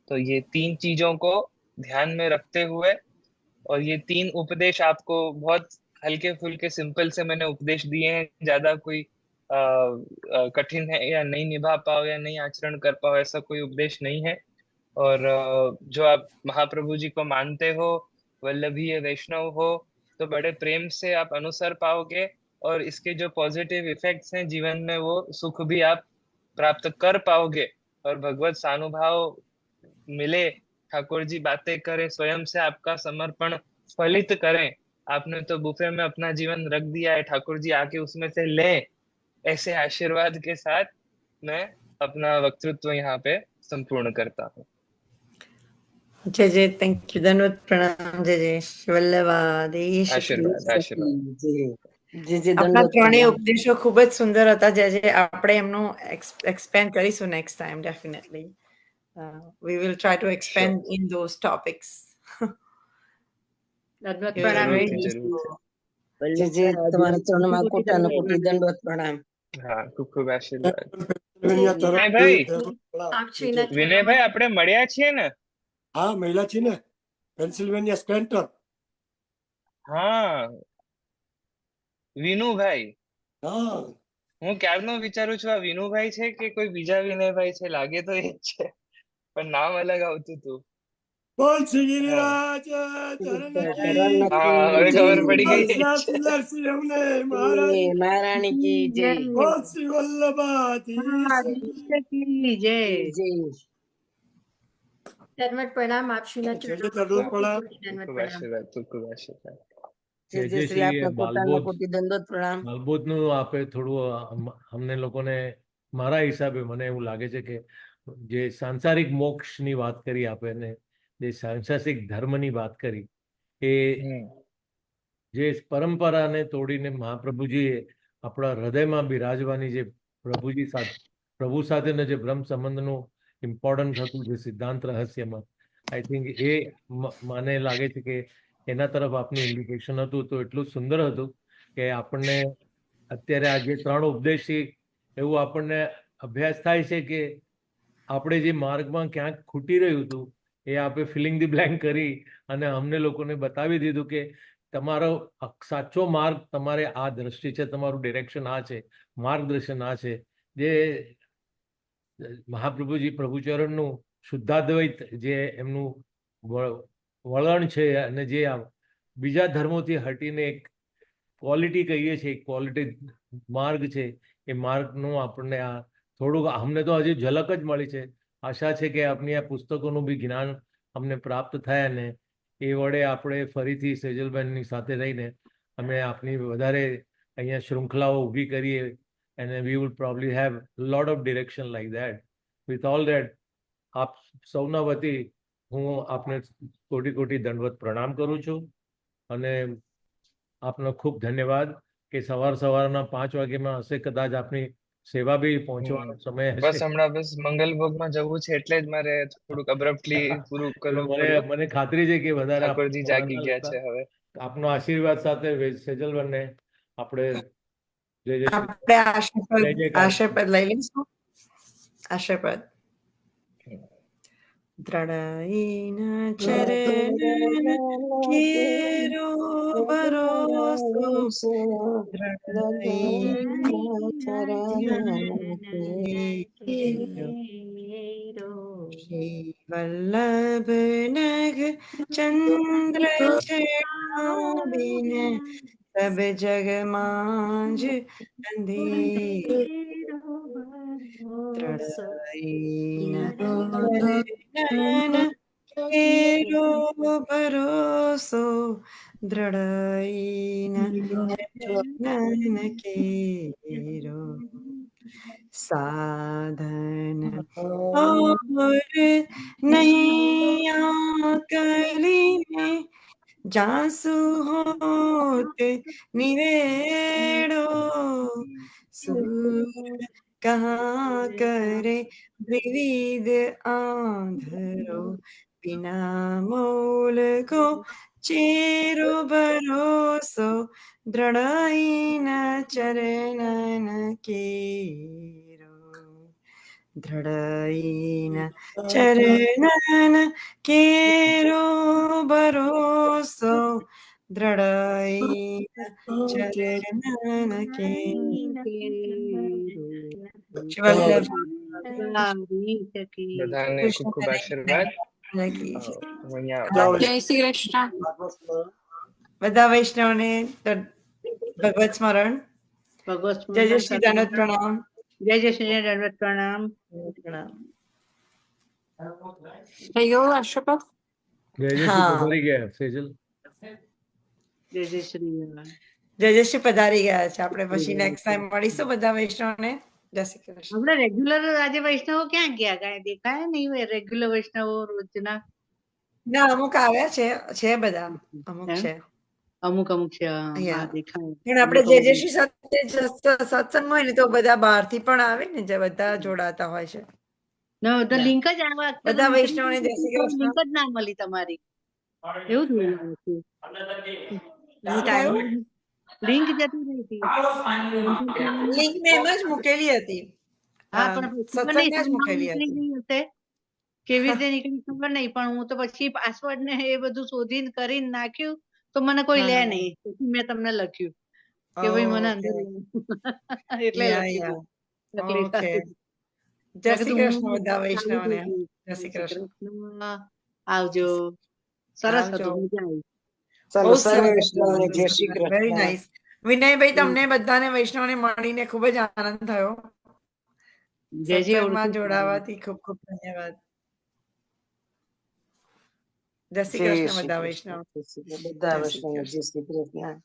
तो ये 3 चीजों को ध्यान में रखते हुए, और ये 3 उपदेश आपको बहुत हल्के फुल्के सिंपल से मैंने उपदेश दिए हैं, ज्यादा कोई कठिन है या नहीं निभा पाओ या नहीं आचरण कर पाओ, ऐसा कोई उपदेश नहीं है। और जो आप महाप्रभु जी को मानते हो, वल्लभीय वैष्णव हो, तो बड़े प्रेम से आप अनुसर पाओगे, और इसके जो पॉजिटिव इफेक्ट्स हैं जीवन में, वो सुख भी आप प्राप्त कर पाओगे, और भगवत सानुभाव मिले, ठाकुर जी बातें करें, स्वयं से आपका समर्पण फलित करें। आपने तो बुफे में अपना जीवन रख दिया है, ठाकुर जी आके उसमें से लें, ऐसे आशीर्वाद के साथ मैं अपना वक्तृत्व यहाँ पे संपूर्ण करता हूँ। जय जय, थैंक यू, धन्यवाद, प्रणाम, जय जय श्री वल्लभाधीश। આશીર્વાદ આશીર્વાદ આપણા ત્રણેય ઉપદેશો ખૂબ જ સુંદર હતા. જય જય, આપણે એમનું એક્સપેન્ડ કરીશું next time definitely. we will try to expand in those topics. હા, ખૂબ ખૂબ આશીર્વાદ. વિનયભાઈ આપણે મળ્યા છીએ ને? હા, મળ્યા છીએ ને, પેન્સિલ્વેનિયા સ્કેન્ટર. હા, વિનુભાઈ. હા, હું ક્યારનો વિચારું છું આ વિનુભાઈ છે કે કોઈ બીજા વિનયભાઈ છે, લાગે તો એ જ છે, પણ નામ અલગ આવતું હતું. બોલ શ્રી ગિરિરાજ ચરણ કી હા, હવે ખબર પડી ગઈ. નરસિંહ અમને મહારાણી કી જય. બોલ શ્રી વલ્લભાધીશ કી જય. ધન્યવાદ, પ્રણામ, આપ શ્રીના જય જય તરલોક પ્રણામ. ખૂબ આશીર્વાદ, ખૂબ આશીર્વાદ. જે શ્રી માલબોધનું આપે થોડું અમને લોકોને, મારા હિસાબે મને એવું લાગે છે કે જે સાંસારિક મોક્ષની વાત કરી આપે ને જે સાંસારિક ધર્મની વાત કરી, એ જે પરંપરાને તોડીને મહાપ્રભુજીએ આપણા હૃદયમાં બિરાજવાની જે પ્રભુ સાથેનો જે બ્રહ્મ સંબંધનું ઇમ્પોર્ટન્સ હતું, જે સિદ્ધાંત રહસ્યમાં, આઈ થિંક એ મને લાગે છે કે એના તરફ આપનું ઇન્ડિકેશન હતું. તો એટલું સુંદર હતું કે આપણને અત્યારે આ જે 3 ઉપદેશથી એવું આપણને અભ્યાસ થાય છે કે આપણે જે માર્ગમાં ક્યાંક ખૂટી રહ્યું હતું એ આપણે ફિલિંગ ધી બ્લેન્ક કરી અને અમને લોકોને બતાવી દીધું કે તમારો સાચો માર્ગ, તમારે આ દ્રષ્ટિ છે, તમારું ડિરેક્શન આ છે, માર્ગદર્શન આ છે. જે મહાપ્રભુજી પ્રભુચરણનું શુદ્ધાદ્વૈત જે એમનું વલણ છે, અને જે બીજા ધર્મોથી હટીને એક ક્વોલિટી કહીએ છીએ, ક્વોલિટી માર્ગ છે, એ માર્ગનું આપણને આ થોડુંક અમને તો હજી ઝલક જ મળી છે. આશા છે કે આપની આ પુસ્તકોનું બી જ્ઞાન અમને પ્રાપ્ત થાય, અને એ વડે આપણે ફરીથી સેજલબેનની સાથે રહીને અમે આપની વધારે અહીંયા શૃંખલાઓ ઊભી કરીએ, and we will probably have a lot of direction like that. With all that, આપ સૌના વતી હું આપને કોટી કોટી દંડવત પ્રણામ કરું છું, અને આપનો ખૂબ ધન્યવાદ કે સવારના 5 વાગ્યામાં હશે કદાચ આપની સેવા બી પહોંચવાનો સમય બસ હશે. હમણાં બસ મંગલભોગમાં જવું છે, એટલે જ મારે થોડુંક અબ્રપ્ટલી પૂરું કરવું પડ્યું. મને ખાતરી છે કે વધારે ઠાકોરજી જાગી ગયા છે હવે. આપનો આશીર્વાદ સાથે સેજલબેનને આપણે આપણે આશીર્વાદ લઈ લઈશું. આશીર્વાદ. દ્રઢઈના ચરણ કેરો ભરોસો, દ્રઢઈના ચરણ કેરો श्री वल्लभ नग चंद्र चढ़ाविन सब जग मांझ अंधेरो तृणाईन चरणन केरो भरोसो दृढ़ईन चरणन केरो साधन और नहीं आकली में जासु होत निवेड़ो सूर कहाँ करे विविध आंधरो बिना मोल को चेरो भरोसो दृढ़ईन चरणन केरो दृढ़ईन चरणन केरो भरोसो दृढ़ईन चरणन के शिवल्लभ બધાને ખૂબ ખૂબ આશીર્વાદ. की અહીંયા જય શ્રી કૃષ્ણ. બધા વૈષ્ણવને ભગવત સ્મરણ. ભગવત જય જય શ્રી દાનત પ્રણામ. જય જય શ્રી દંડવત પ્રણામ. પ્રણામ. થઈ ગયું આશીર્વાદ? જય જય શ્રી હા. પધારી ગયા સેજલ. જય જય શ્રી જય જય શ્રી પધારી ગયા છે. આપણે પછી નેક્સ્ટ ટાઈમ મળીશું બધા વૈષ્ણવને. જય શ્રી કૃષ્ણ. આપણે રેગ્યુલર આજે વૈષ્ણવો ક્યાં ગયા? કાંઈ દેખાય નહીં રેગ્યુલર વૈષ્ણવો રોજના. ના અમુક આવ્યા છે બધા અમુક એમ? છે. અમુક અમુક છે હા, Yeah. હા, દેખાય. પણ આપણે જય જય શ્રી સાથે સત્સંગ હોય ને તો બધા બહારથી પણ આવે ને જે બધા જોડાતા હોય છે. ના, તો Yeah. લિંક જ આવા બધા વૈષ્ણવને જય શ્રી કૃષ્ણ. લિંક જ ના મળી તમારી એવું જ બોલાવે છે. શું થયું? લિંક જતી રહી હતી. લિંક મેં એમ જ મૂકેલી હતી. હા પણ ખબર નહીં સત્સંગમાં જ મૂકેલી નીકળી હતી. ગઈ હશે કેવી રીતે નીકળી ખબર નહીં પણ હું તો પછી પાસવર્ડ ને એ બધું શોધીને કરીને નાખ્યું તો મને કોઈ લે હા. નહીં પછી મેં તમને લખ્યું કે ભાઈ મને અંદર Okay. લે. એટલે Yeah, લખ્યું yeah. તકલીફ Okay. હતી. જય મેં શ્રી કીધું કૃષ્ણ હું બધા ચાલુ વૈષ્ણવને. થઈ ગયું. જય શ્રી કૃષ્ણ. આવજો સરસ આવજો. હતું મજા આવી. ચાલો બહુ સર્વ સરસ વૈષ્ણવને જય શ્રી વેરી કૃષ્ણ. નાઇસ. વિનયભાઈ તમને બધાને વૈષ્ણવને મળીને ખૂબ જ આનંદ થયો. જય જય સત્સંગમાં જોડાવાથી ખૂબ ખૂબ ધન્યવાદ. જય શ્રી જય કૃષ્ણ શ્રી બધા કૃષ્ણ. વૈષ્ણવ. બધા જય શ્રી વૈષ્ણવ જય શ્રી કૃષ્ણ.